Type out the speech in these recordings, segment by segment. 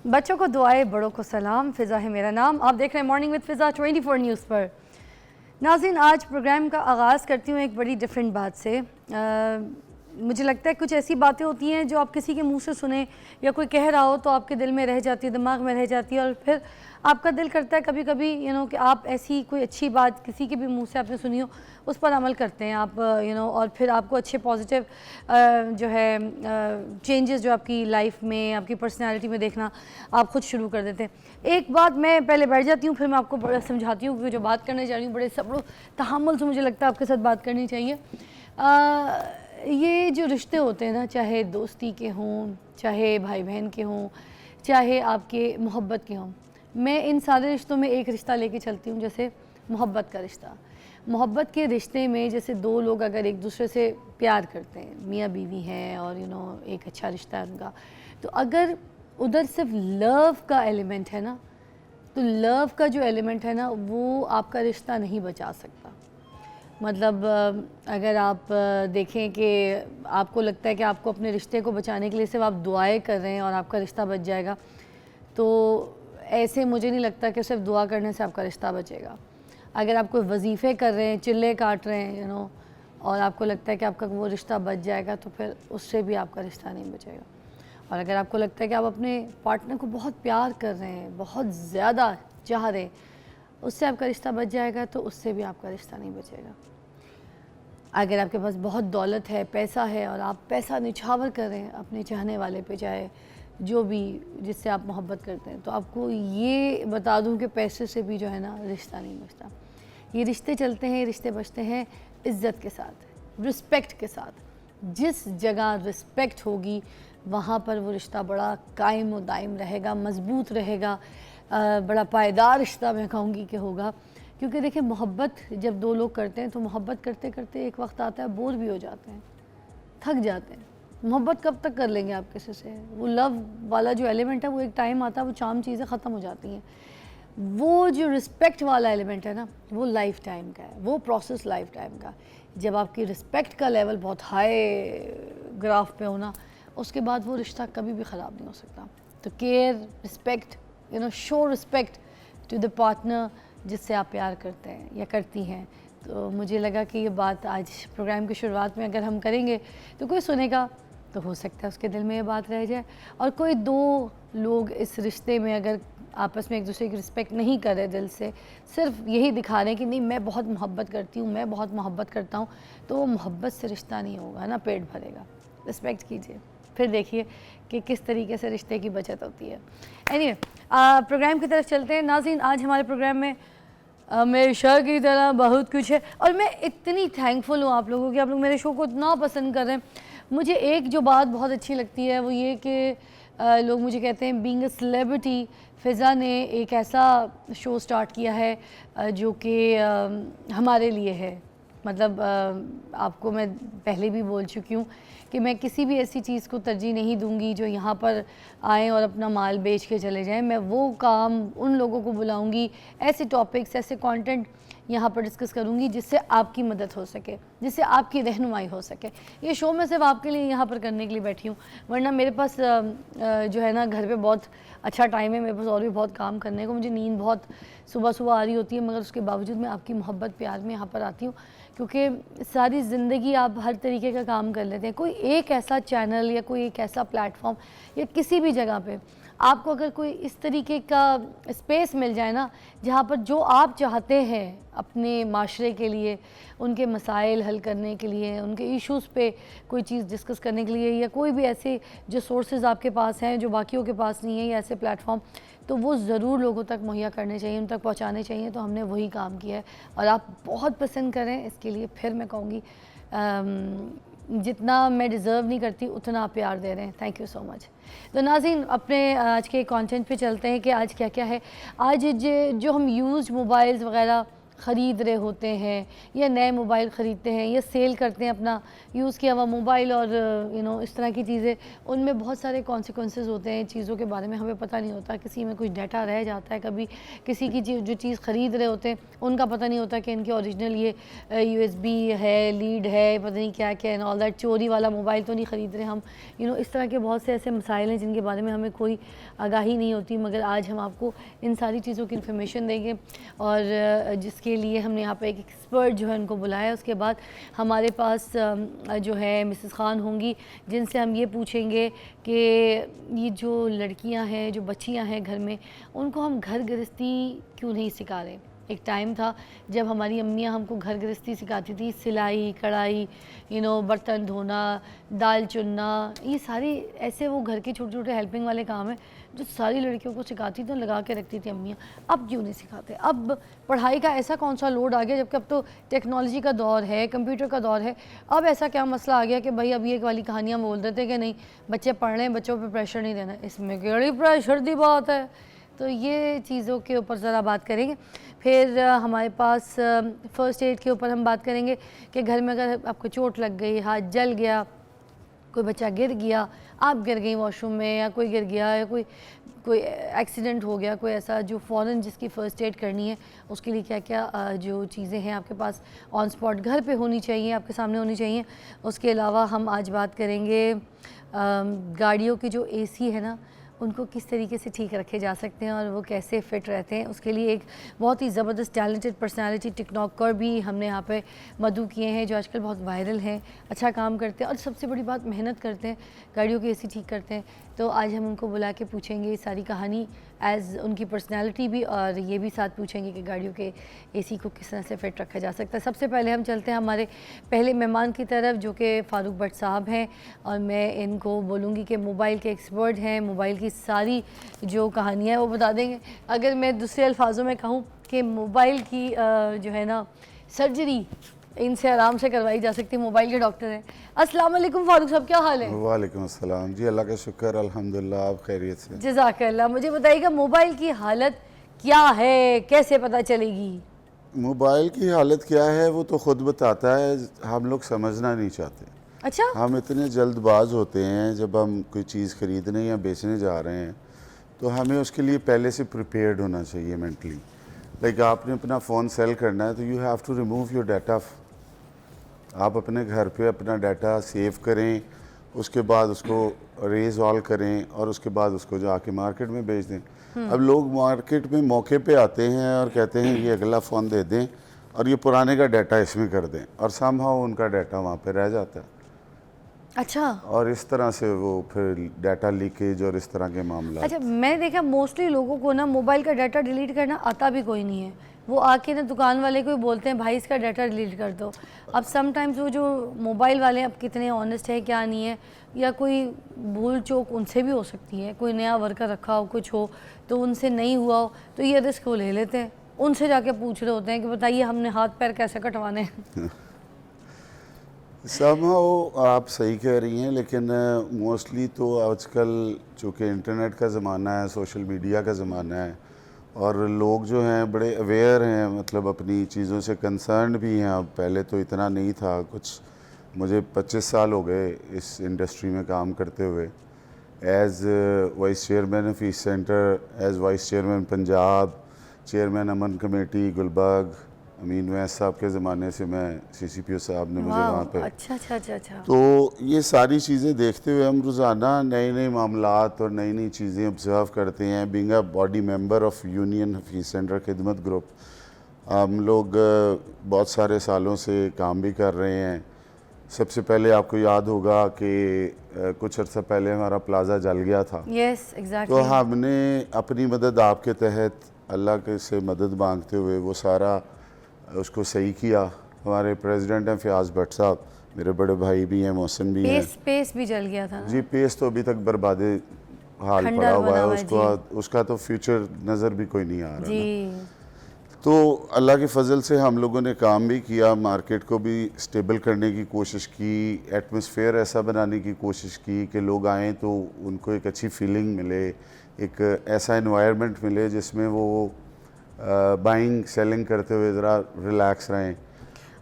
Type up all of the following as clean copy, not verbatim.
बच्चों को दुआएं, बड़ों को सलाम। फ़िज़ा है मेरा नाम। आप देख रहे हैं मॉर्निंग विद फ़िज़ा 24 न्यूज़ पर। नाज़रीन, आज प्रोग्राम का आगाज़ करती हूँ एक बड़ी डिफरेंट बात से। मुझे लगता है कुछ ऐसी बातें होती हैं जो आप किसी के मुंह से सुने या कोई कह रहा हो तो आपके दिल में रह जाती है, दिमाग में रह जाती है, और फिर आपका दिल करता है कभी कभी कि आप ऐसी कोई अच्छी बात किसी के भी मुंह से आपने सुनी हो उस पर अमल करते हैं आप, और फिर आपको अच्छे पॉजिटिव जो है चेंजेस जो आपकी लाइफ में, आपकी पर्सनैलिटी में देखना आप खुद शुरू कर देते हैं। एक बात मैं पहले बैठ जाती हूँ, फिर मैं आपको बड़ा समझाती हूँ, क्योंकि जो बात करने जा रही हूँ बड़े सब्र तहम्मुल से मुझे लगता है आपके साथ बात करनी चाहिए। ये जो रिश्ते होते हैं ना, चाहे दोस्ती के हों, चाहे भाई बहन के हों, चाहे आपके मोहब्बत के हों, मैं इन सारे रिश्तों में एक रिश्ता लेके चलती हूँ, जैसे मोहब्बत का रिश्ता। मोहब्बत के रिश्ते में जैसे दो लोग अगर एक दूसरे से प्यार करते हैं, मियाँ बीवी हैं और एक अच्छा रिश्ता है उनका, तो अगर उधर सिर्फ लव का एलिमेंट है ना, तो लव का जो एलिमेंट है ना वो आपका रिश्ता नहीं बचा सकता। मतलब अगर आप देखें कि आपको लगता है कि आपको अपने रिश्ते को बचाने के लिए सिर्फ आप दुआएं कर रहे हैं और आपका रिश्ता बच जाएगा, तो ऐसे मुझे नहीं लगता कि सिर्फ दुआ करने से आपका रिश्ता बचेगा। अगर आप कोई वजीफ़े कर रहे हैं, चिल्ले काट रहे हैं और आपको लगता है कि आपका वो रिश्ता बच जाएगा, तो फिर उससे भी आपका रिश्ता नहीं बचेगा। और अगर आपको लगता है कि आप अपने पार्टनर को बहुत प्यार कर रहे हैं, बहुत ज़्यादा चाह रहे हैं, उससे आपका रिश्ता बच जाएगा, तो उससे भी आपका रिश्ता नहीं बचेगा। अगर आपके पास बहुत दौलत है, पैसा है, और आप पैसा निछावर कर रहे हैं अपने चाहने वाले पे, चाहे जो भी जिससे आप मोहब्बत करते हैं, तो आपको ये बता दूं कि पैसे से भी जो है ना रिश्ता नहीं बचता। ये रिश्ते चलते हैं, रिश्ते बचते हैं इज़्ज़त के साथ, रिस्पेक्ट के साथ। जिस जगह रिस्पेक्ट होगी वहाँ पर वो रिश्ता बड़ा कायम व दायम रहेगा, मज़बूत रहेगा, बड़ा पायदार रिश्ता मैं कहूँगी कि होगा। क्योंकि देखिए, मोहब्बत जब दो लोग करते हैं तो मोहब्बत करते करते एक वक्त आता है बोर भी हो जाते हैं, थक जाते हैं। मोहब्बत कब तक कर लेंगे आप किसी से? वो लव वाला जो एलिमेंट है वो एक टाइम आता है, वो चाम चीज़ें ख़त्म हो जाती हैं। वो जो रिस्पेक्ट वाला एलिमेंट है ना, वो लाइफ टाइम का है, वो प्रोसेस लाइफ टाइम का। जब आपकी रिस्पेक्ट का लेवल बहुत हाई ग्राफ पे हो ना, उसके बाद वो रिश्ता कभी भी ख़राब नहीं हो सकता। तो care, respect, show respect to the partner जिससे आप प्यार करते हैं या करती हैं। तो मुझे लगा कि ये बात आज प्रोग्राम की शुरुआत में अगर हम करेंगे तो कोई सुनेगा तो हो सकता है उसके दिल में ये बात रह जाए। और कोई दो लोग इस रिश्ते में अगर आपस में एक दूसरे की रिस्पेक्ट नहीं कर रहे दिल से, सिर्फ यही दिखा रहे हैं कि नहीं मैं बहुत मोहब्बत करती हूँ, मैं बहुत मोहब्बत करता हूँ, तो वो मोहब्बत से रिश्ता नहीं होगा ना, पेट भरेगा। रिस्पेक्ट कीजिए, फिर देखिए कि किस तरीके से रिश्ते की बचत होती है। एनीवे, प्रोग्राम की तरफ चलते हैं। नाज़रीन, आज हमारे प्रोग्राम में मेरे शो की तरह बहुत कुछ है, और मैं इतनी थैंकफुल हूँ आप लोगों की, आप लोग मेरे शो को इतना पसंद कर रहे हैं। मुझे एक जो बात बहुत अच्छी लगती है वो ये कि लोग मुझे कहते हैं बीइंग अ सेलिब्रिटी, फ़िज़ा ने एक ऐसा शो स्टार्ट किया है जो कि हमारे लिए है। मतलब आपको मैं पहले भी बोल चुकी हूँ कि मैं किसी भी ऐसी चीज़ को तरजीह नहीं दूंगी जो यहाँ पर आएँ और अपना माल बेच के चले जाएं। मैं वो काम उन लोगों को बुलाऊंगी, ऐसे टॉपिक्स, ऐसे कंटेंट यहाँ पर डिस्कस करूँगी जिससे आपकी मदद हो सके, जिससे आपकी रहनुमाई हो सके। ये शो मैं सिर्फ आपके लिए यहाँ पर करने के लिए बैठी हूँ, वरना मेरे पास जो है ना घर पे बहुत अच्छा टाइम है, मेरे पास और भी बहुत काम करने को। मुझे नींद बहुत सुबह सुबह आ रही होती है, मगर उसके बावजूद मैं आपकी मोहब्बत प्यार में यहाँ पर आती हूँ, क्योंकि सारी ज़िंदगी आप हर तरीके का काम कर लेते हैं। कोई एक ऐसा चैनल या कोई एक ऐसा प्लेटफॉर्म या किसी भी जगह पे आपको अगर कोई इस तरीके का स्पेस मिल जाए ना, जहाँ पर जो आप चाहते हैं अपने माशरे के लिए, उनके मसाइल हल करने के लिए, उनके इश्यूज़ पे कोई चीज़ डिस्कस करने के लिए, या कोई भी ऐसे जो सोर्सेज आपके पास हैं जो बाकियों के पास नहीं है, या ऐसे प्लेटफॉर्म, तो वो ज़रूर लोगों तक मुहैया करने चाहिए, उन तक पहुँचाने चाहिए। तो हमने वही काम किया है और आप बहुत पसंद करें, इसके लिए फिर मैं कहूँगी जितना मैं डिज़र्व नहीं करती उतना आप प्यार दे रहे हैं। Thank you so much. तो नाज़रीन, अपने आज के कंटेंट पे चलते हैं कि आज क्या क्या है। आज जो हम यूज़ मोबाइल्स वगैरह ख़रीद रहे होते हैं या नए मोबाइल ख़रीदते हैं या सेल करते हैं अपना यूज़ किया हुआ मोबाइल और इस तरह की चीज़ें, उनमें बहुत सारे कॉन्सिक्वेंसेस होते हैं चीज़ों के बारे में हमें पता नहीं होता, किसी में कुछ डाटा रह जाता है, कभी किसी की जो चीज़ ख़रीद रहे होते हैं उनका पता नहीं होता कि इनके ओरिजिनल ये USB है, लीड है, पता नहीं क्या क्या एंड ऑल दैट, चोरी वाला मोबाइल तो नहीं ख़रीद रहे हम। इस तरह के बहुत से ऐसे मसाइल हैं जिनके बारे में हमें कोई आगाही नहीं होती, मगर आज हम आपको इन सारी चीज़ों की इन्फॉर्मेशन देंगे और जिसके लिए हमने यहाँ पे एक एक्सपर्ट जो है उनको बुलाया। उसके बाद हमारे पास जो है मिसेस खान होंगी जिनसे हम ये पूछेंगे कि ये जो लड़कियाँ हैं, जो बच्चियाँ हैं घर में, उनको हम घर गृहस्थी क्यों नहीं सिखा रहे। एक टाइम था जब हमारी अम्मियाँ हमको घर गृहस्थी सिखाती थी, सिलाई कढ़ाई, बर्तन धोना, दाल चुनना, ये सारी ऐसे वो घर के छोटे छोटे हेल्पिंग वाले काम हैं जो सारी लड़कियों को सिखाती थी, लगा के रखती थी अम्मियाँ। अब क्यों नहीं सिखाते? अब पढ़ाई का ऐसा कौन सा लोड आ गया, जबकि अब तो टेक्नोलॉजी का दौर है, कंप्यूटर का दौर है। अब ऐसा क्या मसला आ गया कि भाई अब ये वाली कहानियाँ बोल देते हैं कि नहीं बच्चे पढ़ रहे हैं, बच्चों पर प्रेशर नहीं देना। इसमें बड़ी प्रेशर दी बात है। तो ये चीज़ों के ऊपर ज़रा बात करेंगे। फिर हमारे पास फ़र्स्ट एड के ऊपर हम बात करेंगे कि घर में अगर आपको चोट लग गई, हाथ जल गया, कोई बच्चा गिर गया, आप गिर गई वॉशरूम में, या कोई गिर गया, या कोई एक्सीडेंट हो गया, कोई ऐसा जो फ़ौरन जिसकी फ़र्स्ट एड करनी है, उसके लिए क्या क्या जो चीज़ें हैं आपके पास ऑन स्पॉट घर पे होनी चाहिए, आपके सामने होनी चाहिए। उसके अलावा हम आज बात करेंगे गाड़ियों की जो AC है ना, उनको किस तरीके से ठीक रखे जा सकते हैं और वो कैसे फ़िट रहते हैं। उसके लिए एक बहुत ही ज़बरदस्त टैलेंटेड पर्सनालिटी टिकटॉकर भी हमने यहाँ पे मधु किए हैं, जो आजकल बहुत वायरल हैं, अच्छा काम करते हैं और सबसे बड़ी बात मेहनत करते हैं, गाड़ियों की AC ठीक करते हैं। तो आज हम उनको बुला के पूछेंगे ये सारी कहानी, एज़ उनकी पर्सनैलिटी भी, और ये भी साथ पूछेंगे कि गाड़ियों के AC को किस तरह से फ़िट रखा जा सकता है। सबसे पहले हम चलते हैं हमारे पहले मेहमान की तरफ, जो कि फ़ारूक भट्ट साहब हैं, और मैं इनको बोलूँगी कि मोबाइल के एक्सपर्ट हैं, मोबाइल की सारी जो कहानियाँ हैं वो बता देंगे। अगर मैं दूसरे अल्फाजों में कहूँ कि मोबाइल की जो है ना सर्जरी इनसे आराम से करवाई जा सकती है, मोबाइल के डॉक्टर हैं। अस्सलाम वालेकुम फ़ारूक साहब, क्या हाल है? वालेकुम अस्सलाम जी, अल्लाह का शुक्र, अल्हम्दुलिल्लाह, आप खैरियत से? जज़ाकल्लाह। मुझे बताइएगा मोबाइल की हालत क्या है, कैसे पता चलेगी? मोबाइल की हालत क्या है वो तो ख़ुद बताता है, हम लोग समझना नहीं चाहते। अच्छा, हम इतने जल्दबाज होते हैं जब हम कोई चीज़ ख़रीदने या बेचने जा रहे हैं, तो हमें उसके लिए पहले से प्रिपेयर्ड होना चाहिए मेंटली। लाइक आपने अपना फ़ोन सेल करना है तो you have to remove your data. आप अपने घर पे अपना डाटा सेव करें, उसके बाद उसको रेज ऑल करें और उसके बाद उसको जाके मार्केट में बेच दें। अब लोग मार्केट में मौके पे आते हैं और कहते हैं ये अगला फ़ोन दे दें और ये पुराने का डाटा इसमें कर दें, और समहाउ उनका डाटा वहाँ पे रह जाता है। अच्छा, और इस तरह से वो फिर डाटा लीकेज और इस तरह के मामला। अच्छा, मैंने देखा मोस्टली लोगों को ना मोबाइल का डाटा डिलीट करना आता भी कोई नहीं है। वो आके ना दुकान वाले को ही बोलते हैं भाई इसका डाटा डिलीट कर दो। अब समटाइम्स वो जो मोबाइल वाले अब कितने ऑनेस्ट है क्या नहीं है, या कोई भूल चूक उनसे भी हो सकती है, कोई नया वर्कर रखा हो, कुछ हो तो उनसे नहीं हुआ हो तो ये रिस्क वो ले लेते हैं, उनसे जाके पूछ रहे होते हैं कि बताइए हमने हाथ पैर कैसे कटवाने हैं। समहाउ आप सही कह रही हैं, लेकिन मोस्टली तो आजकल चूँकि इंटरनेट का ज़माना है, सोशल मीडिया का ज़माना है, और लोग जो हैं बड़े अवेयर हैं, मतलब अपनी चीज़ों से कंसर्न भी हैं। अब पहले तो इतना नहीं था कुछ। मुझे 25 साल हो गए इस इंडस्ट्री में काम करते हुए, as vice chairman of east centre, as vice chairman Punjab, chairman Aman committee Gulberg. Amin Wais साहब के ज़माने से मैं CCPO साहब ने मुझे वहाँ पे। अच्छा अच्छा अच्छा अच्छा। तो ये सारी चीज़ें देखते हुए हम रोज़ाना नए नए मामलात और नई नई चीज़ें ऑब्ज़र्व करते हैं। Being a body member of union Hafeez centre खिदमत ग्रुप, हम लोग बहुत सारे सालों से काम भी कर रहे हैं। सबसे पहले आपको याद होगा कि कुछ अर्सा पहले हमारा प्लाज़ा जल गया था। यस तो एग्जैक्टली। हमने अपनी मदद आपके तहत अल्लाह के से मदद मांगते हुए वो सारा उसको सही किया। हमारे प्रेसिडेंट हैं फयाज़ भट्ट साहब, मेरे बड़े भाई भी हैं, मोहसिन भी हैं। पेस भी जल गया था ना? जी, पेस तो अभी तक बर्बादे हाल खंडर पड़ा हुआ बना है, हुआ है उसका तो फ्यूचर नज़र भी कोई नहीं आ रहा जी। ना। तो अल्लाह के फ़ज़ल से हम लोगों ने काम भी किया, मार्केट को भी स्टेबल करने की कोशिश की, एटमॉस्फेयर ऐसा बनाने की कोशिश की कि लोग आएँ तो उनको एक अच्छी फीलिंग मिले, एक ऐसा एनवायरनमेंट मिले जिसमें वो बाइंग सेलिंग करते हुए ज़रा रिलैक्स रहें।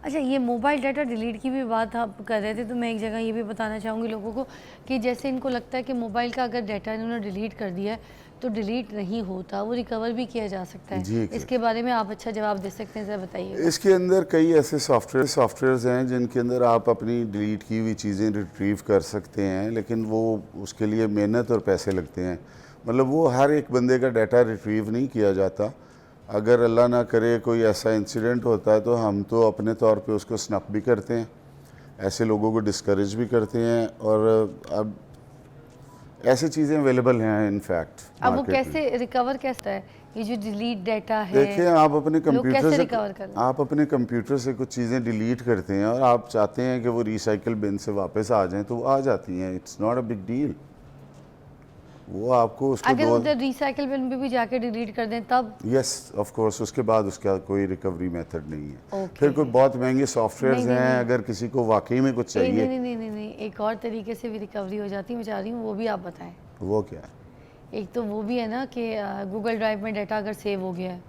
अच्छा, ये मोबाइल डाटा डिलीट की भी बात आप कर रहे थे, तो मैं एक जगह ये भी बताना चाहूँगी लोगों को कि जैसे इनको लगता है कि मोबाइल का अगर डाटा इन्होंने डिलीट कर दिया है तो डिलीट नहीं होता, वो रिकवर भी किया जा सकता है। जी, इसके बारे में आप अच्छा जवाब दे सकते हैं, ज़रा बताइए। इसके अंदर कई ऐसे सॉफ्टवेयर्स हैं जिनके अंदर आप अपनी डिलीट की हुई चीज़ें रिट्रीव कर सकते हैं, लेकिन वो उसके लिए मेहनत और पैसे लगते हैं। मतलब वो हर एक बंदे का डाटा रिट्रीव नहीं किया जाता। अगर अल्लाह ना करे कोई ऐसा इंसिडेंट होता है तो हम तो अपने तौर पे उसको स्नप भी करते हैं, ऐसे लोगों को डिस्करेज भी करते हैं। और अब ऐसी चीज़ें अवेलेबल हैं इनफैक्ट अब वो मार्केट में। कैसे रिकवर कैसे है, ये जो डिलीट डाटा है? देखिए, आप अपने लोग कंप्यूटर कैसे से रिकवर कर रहे हैं? आप अपने कंप्यूटर से कुछ चीज़ें डिलीट करते हैं और आप चाहते हैं कि वो रिसाइकिल बिन से वापस आ जाएं, तो वो आ जाती हैं। It's not a big deal. वो आपको उसको अगर उधर रिसाइकिल बिन पे भी जाके डिलीट कर दें तब? यस ऑफ कोर्स, उसके बाद उसका कोई रिकवरी मेथड नहीं है। ओके। फिर कोई बहुत महंगे सॉफ्टवेयर्स नहीं, हैं, नहीं। अगर किसी को वाकई में कुछ नहीं चाहिए। नहीं नहीं नहीं नहीं, एक और तरीके से भी रिकवरी हो जाती है, मैं चाह रही हूँ वो भी आप बताएं। वो क्या है? एक तो वो भी है ना कि गूगल ड्राइव में डाटा अगर सेव हो गया है,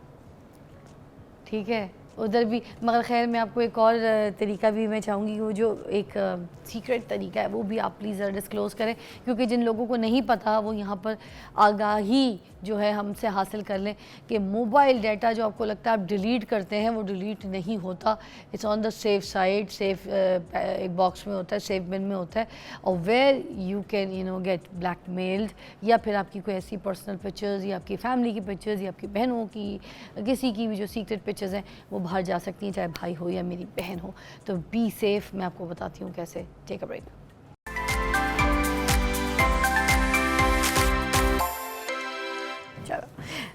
ठीक है, उधर भी। मगर खैर मैं आपको एक और तरीका भी मैं चाहूँगी, वो जो एक सीक्रेट तरीका है वो भी आप प्लीज़ डिस्क्लोज़ करें, क्योंकि जिन लोगों को नहीं पता वो यहाँ पर आगाही जो है हमसे हासिल कर लें कि मोबाइल डाटा जो आपको लगता है आप डिलीट करते हैं वो डिलीट नहीं होता। It's on the safe side, safe एक बॉक्स में होता है, सेफ बिन में होता है, और where you can get blackmailed, या फिर आपकी कोई ऐसी पर्सनल पिक्चर्स या आपकी फैमिली की पिक्चर्स या आपकी बहनों की, किसी की भी जो सीक्रेट पिक्चर्स हैं वो बाहर जा सकती हैं, चाहे भाई हो या मेरी बहन हो। तो बी सेफ। मैं आपको बताती हूँ कैसे। Take a break. चलो,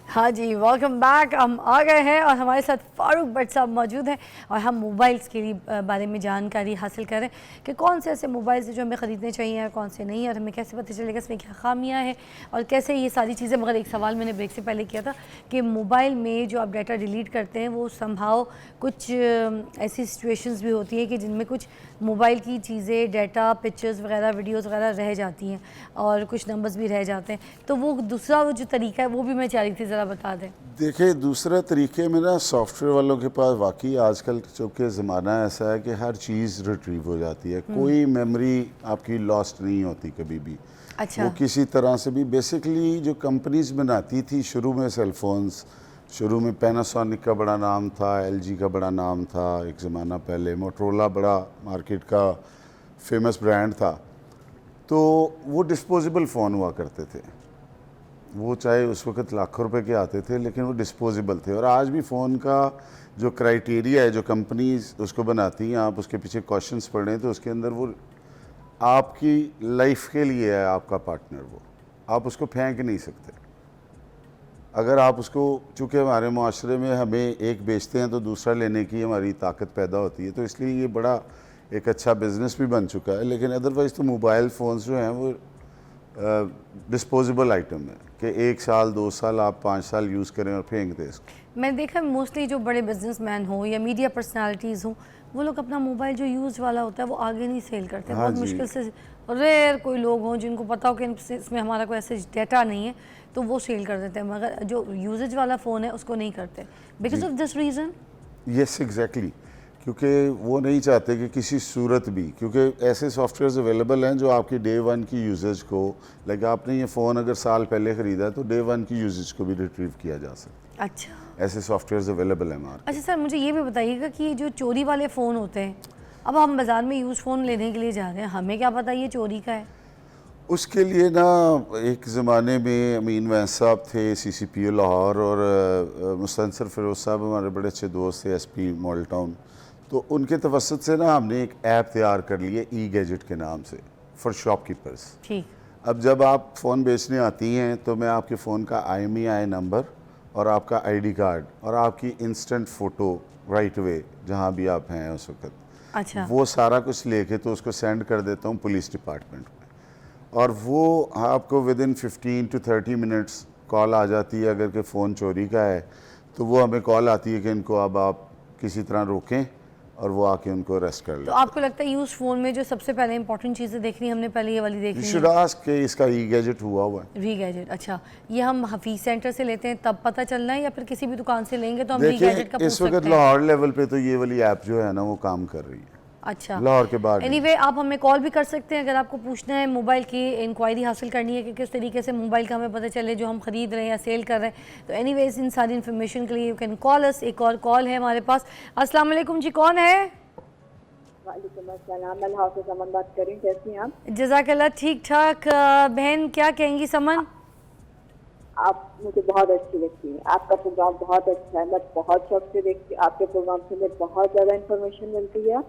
हाँ जी, वेलकम बैक। हम आ गए हैं और हमारे साथ फारूक भट्ट साहब मौजूद हैं और हम मोबाइल्स के लिए बारे में जानकारी हासिल कर रहे हैं कि कौन से ऐसे मोबाइल्स हैं जो हमें ख़रीदने चाहिए और कौन से नहीं, और हमें कैसे पता चलेगा इसमें क्या खामियां हैं और कैसे ये सारी चीज़ें। मगर एक सवाल मैंने ब्रेक से पहले किया था कि मोबाइल में जो आप डाटा डिलीट करते हैं वो संभाव कुछ ऐसी सिचुएशंस भी होती हैं कि जिनमें कुछ मोबाइल की चीज़ें, डाटा, पिक्चर्स वगैरह, वीडियोज़ वगैरह रह जाती हैं और कुछ नंबर्स भी रह जाते हैं। तो वो दूसरा वो जो तरीका है वो भी मैं चाह रही थी ज़रा बता दें। देखिए, दूसरा तरीके में ना सॉफ्टवेयर वालों के पास वाकई आजकल चूँकि ज़माना ऐसा है कि हर चीज़ रिट्रीव हो जाती है, कोई मेमोरी आपकी लॉस्ट नहीं होती कभी भी। अच्छा। वो किसी तरह से भी बेसिकली जो कंपनीज बनाती थी शुरू में सेलफोन्स, शुरू में पैनासोनिक का बड़ा नाम था, एलजी का बड़ा नाम था एक ज़माना पहले, मोटरोला बड़ा मार्केट का फेमस ब्रांड था। तो वो डिस्पोजेबल फ़ोन हुआ करते थे, वो चाहे उस वक्त लाखों रुपए के आते थे लेकिन वो डिस्पोजेबल थे। और आज भी फ़ोन का जो क्राइटेरिया है जो कंपनीज उसको बनाती हैं, आप उसके पीछे क्वेश्चंस पढ़ें तो उसके अंदर वो आपकी लाइफ के लिए है आपका पार्टनर, वो आप उसको फेंक नहीं सकते। अगर आप उसको, चूँकि हमारे माशरे में हमें एक बेचते हैं तो दूसरा लेने की हमारी ताकत पैदा होती है, तो इसलिए ये बड़ा एक अच्छा बिज़नेस भी बन चुका है। लेकिन अदरवाइज़ तो मोबाइल फ़ोन्स जो हैं वो डिस्पोजेबल आइटम है कि 1 साल 2 साल आप 5 साल यूज़ करें और फेंक दें इसको। मैं देखा मोस्टली जो बड़े बिजनेसमैन हो या मीडिया पर्सनालिटीज़ हो, वो लोग अपना मोबाइल जो यूज़ वाला होता है वो आगे नहीं सेल करते। हाँ बहुत जी। मुश्किल से रेयर कोई लोग हों जिनको पता हो कि इसमें हमारा कोई ऐसा डाटा नहीं है तो वो सेल कर देते हैं, मगर जो यूजेज वाला फ़ोन है उसको नहीं करते because of this reason. Yes exactly, क्योंकि वो नहीं चाहते कि किसी सूरत भी, क्योंकि ऐसे सॉफ्टवेयर्स अवेलेबल हैं जो आपकी डे वन की यूजेज को, लाइक आपने ये फ़ोन अगर साल पहले ख़रीदा है तो डे वन की यूजेज को भी रिट्रीव किया जा सकता है। अच्छा। ऐसे सॉफ्टवेयर्स अवेलेबल हैं मार्केट। अच्छा सर, मुझे ये भी बताइएगा कि ये जो चोरी वाले फ़ोन होते हैं, अब हम बाज़ार में यूज़ फ़ोन लेने के लिए जा रहे हैं, हमें क्या पता ये चोरी का है? उसके लिए ना एक ज़माने में अमीन वैस साहब थे CCPO लाहौर, और मुस्तनसर फ़िरोज़ साहब हमारे बड़े अच्छे दोस्त थे SP मॉडल टाउन, तो उनके तवसत से ना हमने एक ऐप तैयार कर ली है E-गैजेट के नाम से फॉर शॉपकीपर्स। ठीक। अब जब आप फ़ोन बेचने आती हैं तो मैं आपके फ़ोन का IMEI नंबर और आपका ID कार्ड और आपकी इंस्टेंट फ़ोटो राइट वे जहाँ भी आप हैं उस वक्त, अच्छा। वो सारा कुछ लेके तो उसको सेंड कर देता हूँ पुलिस डिपार्टमेंट में, और वो आपको विदिन 15 to 30 मिनट्स कॉल आ जाती है। अगर के फ़ोन चोरी का है तो वो हमें कॉल आती है कि इनको अब आप किसी तरह रोकें और वो आके उनको अरेस्ट कर तो ले। आपको लगता है यूज फ़ोन में जो सबसे पहले इंपॉर्टेंट चीज़ें देखनी हमने पहले ये वाली यू देखनी शुड आस्क कि इसका ई गैजेट हुआ है। री गैजेट। अच्छा, ये हम हफीज सेंटर से लेते हैं तब पता चलना है या फिर किसी भी दुकान से लेंगे तो हम री गैजेट का देखिए पूछ इस वक्त सकते हैं? लाहौर लेवल पे तो ये वाली ऐप जो है ना वो काम कर रही है, अच्छा, लाहौर के बाद एनीवे आप हमें कॉल भी कर सकते हैं अगर आपको पूछना है, मोबाइल की इंक्वायरी हासिल करनी है कि किस तरीके से मोबाइल का हमें पता चले जो हम ख़रीद रहे हैं या सेल कर रहे हैं। तो एनीवेज इन सारी इन्फॉर्मेशन के लिए यू कैन कॉल अस। एक और कॉल है हमारे पास। अस्सलाम वालेकुम जी, कौन है? वालेकुम अस्सलाम, मैं लाहौर से समन बात कर रही हूँ। कैसी हैं आप? जज़ाकल्लाह, ठीक ठाक। बहन क्या कहेंगी समन? आप मुझे बहुत अच्छी लगती हैं, आपका प्रोग्राम बहुत अच्छा है, मैं बहुत शौक से देखती हूँ। आपके प्रोग्राम से मुझे बहुत ज़्यादा इन्फॉर्मेशन मिलती है।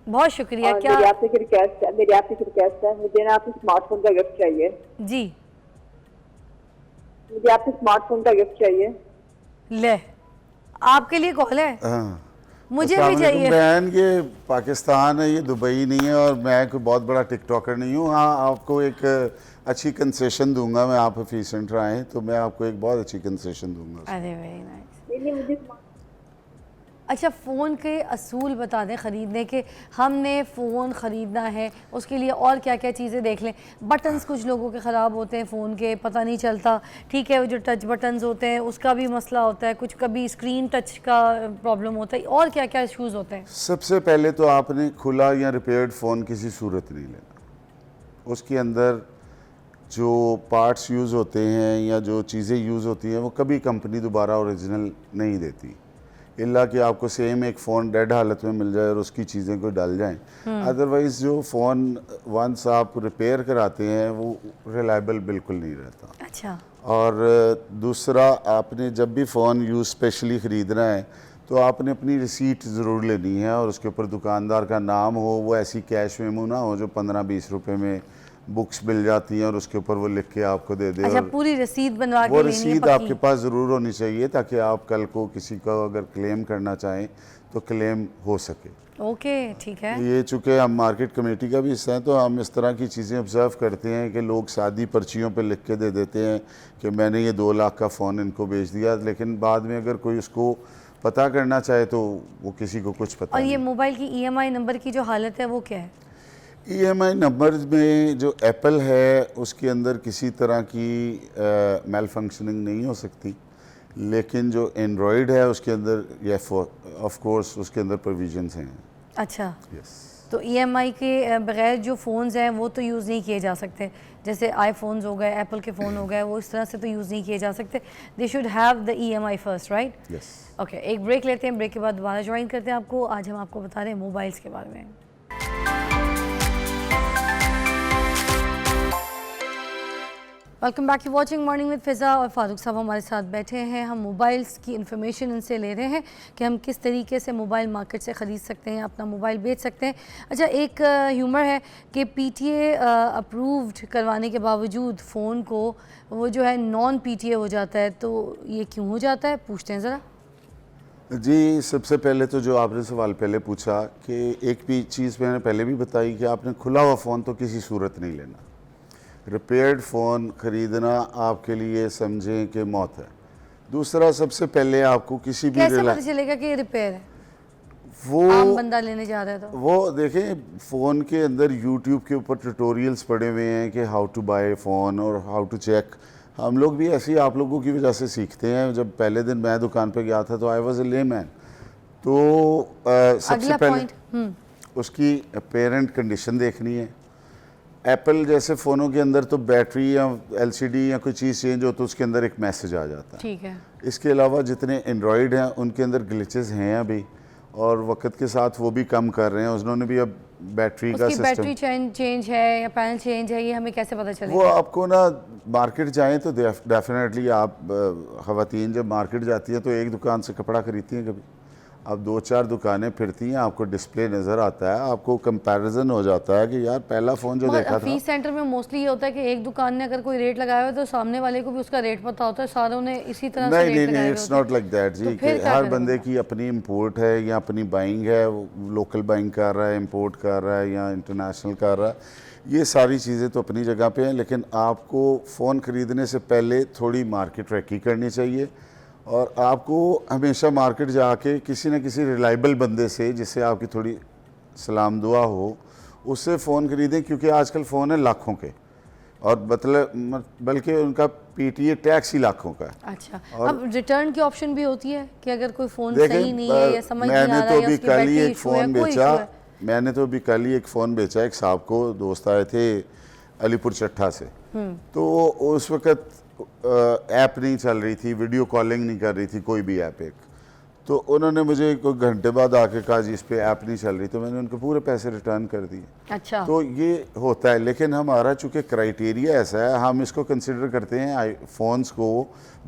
बहुत शुक्रिया। और क्या? मेरी आपसे रिक्वेस्ट है, मुझे ना आपसे स्मार्टफोन का गिफ्ट चाहिए। जी, मुझे आपसे स्मार्टफोन का गिफ्ट चाहिए। ले आपके लिए कॉल है, हाँ। मुझे भी अस्सलाम वालेकुम चाहिए। बहन, ये पाकिस्तान है, ये दुबई नहीं है और मैं कोई बहुत बड़ा टिकटॉकर नहीं हूँ। हाँ, आपको एक अच्छी कंसेशन दूंगा, मैं आप हफीज सेंटर आए तो मैं आपको एक बहुत अच्छी कंसेशन दूंगा। अरे वेरी नाइस। नहीं मुझे अच्छा, फ़ोन के असूल बता दें ख़रीदने के। हमने फ़ोन ख़रीदना है उसके लिए और क्या क्या चीज़ें देख लें। बटन्स कुछ लोगों के ख़राब होते हैं फ़ोन के, पता नहीं चलता। ठीक है, वो जो टच बटन्स होते हैं उसका भी मसला होता है, कुछ कभी स्क्रीन टच का प्रॉब्लम होता है, और क्या क्या इशूज़ होते हैं? सबसे पहले तो आपने खुला या रिपेयर्ड फ़ोन किसी सूरत नहीं लेना। उसके अंदर जो पार्ट्स यूज़ होते हैं या जो चीज़ें यूज़ होती हैं वो कभी कंपनी दोबारा ओरिजिनल नहीं देती, इल्ला कि आपको सेम एक फ़ोन डेड हालत में मिल जाए और उसकी चीज़ें कोई डाल जाएं। अदरवाइज़ जो फ़ोन वंस आप रिपेयर कराते हैं वो रिलायबल बिल्कुल नहीं रहता। अच्छा, और दूसरा, आपने जब भी फ़ोन यूज़ स्पेशली ख़रीदना है तो आपने अपनी रिसीट ज़रूर लेनी है और उसके ऊपर दुकानदार का नाम हो। वो ऐसी कैश मेमो ना हो जो 15-20 रुपए में बुक्स मिल जाती हैं और उसके ऊपर वो लिख के आपको दे दे। अच्छा, और पूरी रसीद बनवा वो के लेनी है रसीद पक्की? आपके पास ज़रूर होनी चाहिए ताकि आप कल को किसी का अगर क्लेम करना चाहें तो क्लेम हो सके। ओके, ठीक है। ये चूँकि हम मार्केट कमेटी का भी हिस्सा हैं तो हम इस तरह की चीज़ें ऑब्ज़र्व करते हैं कि लोग सादी पर्चियों पे लिख के दे देते हैं कि मैंने ये 2 लाख का फ़ोन इनको बेच दिया, लेकिन बाद में अगर कोई उसको पता करना चाहे तो वो किसी को कुछ पता और नहीं। ये मोबाइल की EMI नंबर की जो हालत है वो क्या है? EMI नंबर में जो एप्पल है उसके अंदर किसी तरह की मेल फंक्शनिंग नहीं हो सकती, लेकिन जो एंड्रॉयड है उसके अंदर ये ऑफ कोर्स उसके अंदर प्रोविजंस हैं। अच्छा, यस। तो EMI के बगैर जो फ़ोन्स हैं वो तो यूज़ नहीं किए जा सकते, जैसे आईफोन्स हो गए, एप्पल के फ़ोन हो गए, वो इस तरह से तो यूज़ नहीं किए जा सकते। They should have the EMI first, right? Yes. Okay, एक ब्रेक लेते हैं, ब्रेक के बाद दोबारा ज्वाइन करते हैं आपको। आज हम आपको बता रहे हैं मोबाइल्स के बारे में। Welcome back to watching morning with Fiza, और फारूक साहब हमारे साथ बैठे हैं। हम मोबाइल्स की इन्फॉर्मेशन इनसे ले रहे हैं कि हम किस तरीके से मोबाइल मार्केट से ख़रीद सकते हैं, अपना मोबाइल बेच सकते हैं। अच्छा, एक ह्यूमर है कि PTA अप्रूव्ड करवाने के बावजूद फ़ोन को वो जो है नॉन PTA हो जाता है, तो ये क्यों हो जाता है, पूछते हैं ज़रा। जी, सबसे पहले तो जो आपने सवाल पहले पूछा कि एक भी चीज़ मैंने पहले भी बताई कि आपने खुला हुआ फ़ोन तो किसी सूरत नहीं लेना। रिपेयर्ड फ़ोन ख़रीदना आपके लिए समझें कि मौत है। दूसरा, सबसे पहले आपको किसी भी कैसे पता चलेगा कि ये रिपेयर है, वो आम बंदा लेने जा रहा है तो? वो देखें, फ़ोन के अंदर YouTube के ऊपर ट्यूटोरियल्स पड़े हुए हैं कि हाउ टू बाय फ़ोन और हाउ टू चेक। हम लोग भी ऐसे ही आप लोगों की वजह से सीखते हैं। जब पहले दिन मैं दुकान पे गया था तो आई वाज अ लेमैन, तो सबसे पहले उसकी पेरेंट कंडीशन देखनी है। एप्पल जैसे फ़ोनों के अंदर तो बैटरी या LCD या कोई चीज़ चेंज हो तो उसके अंदर एक मैसेज आ जाता है। ठीक है। इसके अलावा जितने एंड्रॉयड हैं उनके अंदर ग्लिचेस हैं अभी, और वक्त के साथ वो भी कम कर रहे हैं। उन्होंने भी अब बैटरी का सिस्टम, बैटरी चेंज है या पैनल चेंज है, ये हमें कैसे पता चलेगा? वो आपको ना मार्केट जाएं तो डेफिनेटली आप ख़वातीन जब मार्केट जाती हैं तो एक दुकान से कपड़ा खरीदती हैं, कभी अब 2-4 दुकानें फिरती हैं, आपको डिस्प्ले नज़र आता है, आपको कंपैरिजन हो जाता है कि यार पहला फ़ोन जो देखा था। फीस सेंटर में मोस्टली ये होता है कि एक दुकान ने अगर कोई रेट लगाया हो तो सामने वाले को भी उसका रेट पता होता है, सारों ने इसी तरह से रेट लगाए नहीं, इट्स नॉट लाइक दैट जी, कि हर बंदे की अपनी इंपोर्ट है या अपनी बाइंग है, लोकल बाइंग कर रहा है, इंपोर्ट कर रहा है या इंटरनेशनल कर रहा है। ये सारी चीज़ें तो अपनी जगह पे हैं, लेकिन आपको फ़ोन ख़रीदने से पहले थोड़ी मार्केट ट्रैकिंग करनी चाहिए और आपको हमेशा मार्केट जाके किसी न किसी रिलायबल बंदे से, जिससे आपकी थोड़ी सलाम दुआ हो, उससे फ़ोन खरीदें, क्योंकि आजकल फ़ोन है लाखों के, और मतलब बल्कि उनका पीटीए टैक्स ही लाखों का है। अच्छा, अब रिटर्न की ऑप्शन भी होती है कि अगर कोई फ़ोन सही नहीं है या समझ नहीं आ रहा है या उसकी बैटरी इशू है, कोई इशू है? मैंने तो अभी कल ही एक फ़ोन बेचा, एक साहब को, दोस्त आए थे अलीपुर चट्ठा से, तो उस वक़्त ऐप नहीं चल रही थी, वीडियो कॉलिंग नहीं कर रही थी कोई भी ऐप एक, तो उन्होंने मुझे कोई घंटे बाद आके कहा जी इस पे ऐप नहीं चल रही, तो मैंने उनके पूरे पैसे रिटर्न कर दिए। अच्छा, तो ये होता है, लेकिन हमारा चूँकि क्राइटेरिया ऐसा है, हम इसको कंसिडर करते हैं फ़ोन्स को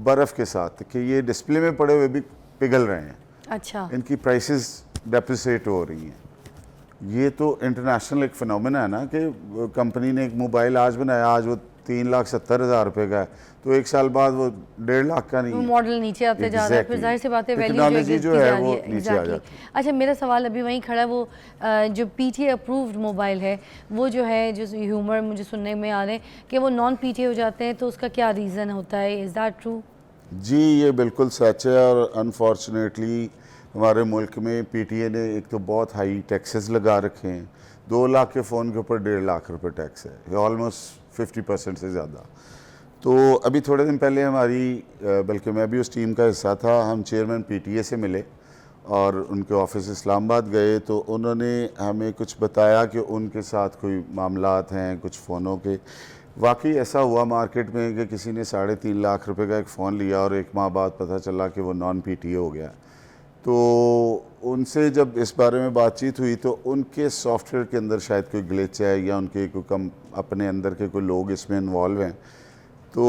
बर्फ़ के साथ कि ये डिस्प्ले में पड़े हुए भी पिघल रहे हैं, अच्छा, इनकी प्राइसेस डेप्रिसिएट हो रही हैं। ये तो इंटरनेशनल एक फिनोमेना है ना कि कंपनी ने एक मोबाइल आज बनाया, आज वो 3,70,000 रुपये का है, तो एक साल बाद वो 1.5 लाख का नहीं है। मॉडल नीचे आते जा रहा है, फिर जाहिर सी बात है वैल्यू टेक्नोलॉजी जो है वो नीचे आ जाती है। अच्छा, मेरा सवाल अभी वहीं खड़ा है, वो जो पीटीए अप्रूव्ड मोबाइल है वो जो है, जो ह्यूमर मुझे सुनने में आ रहे हैं कि वो नॉन पीटीए हो जाते हैं, तो उसका क्या रीज़न होता है? Is that true? जी, ये बिल्कुल सच है, और अनफॉर्चुनेटली हमारे मुल्क में पीटीए ने एक तो बहुत हाई टैक्सेस लगा रखे हैं। 2 लाख के फ़ोन के ऊपर 1.5 लाख रुपए टैक्स है, ऑलमोस्ट 50% से ज़्यादा। तो अभी थोड़े दिन पहले हमारी, बल्कि मैं भी उस टीम का हिस्सा था, हम चेयरमैन पीटीए से मिले और उनके ऑफिस इस्लामाबाद गए, तो उन्होंने हमें कुछ बताया कि उनके साथ कोई मामलात हैं कुछ फ़ोनों के। वाकई ऐसा हुआ मार्केट में कि किसी ने 3.5 लाख रुपए का एक फ़ोन लिया और 1 माह बाद पता चला कि वो नॉन पीटीए हो गया। तो उनसे जब इस बारे में बातचीत हुई तो उनके सॉफ्टवेयर के अंदर शायद कोई ग्लिच है या उनके कोई अपने अंदर के कोई लोग इसमें इन्वॉल्व हैं। तो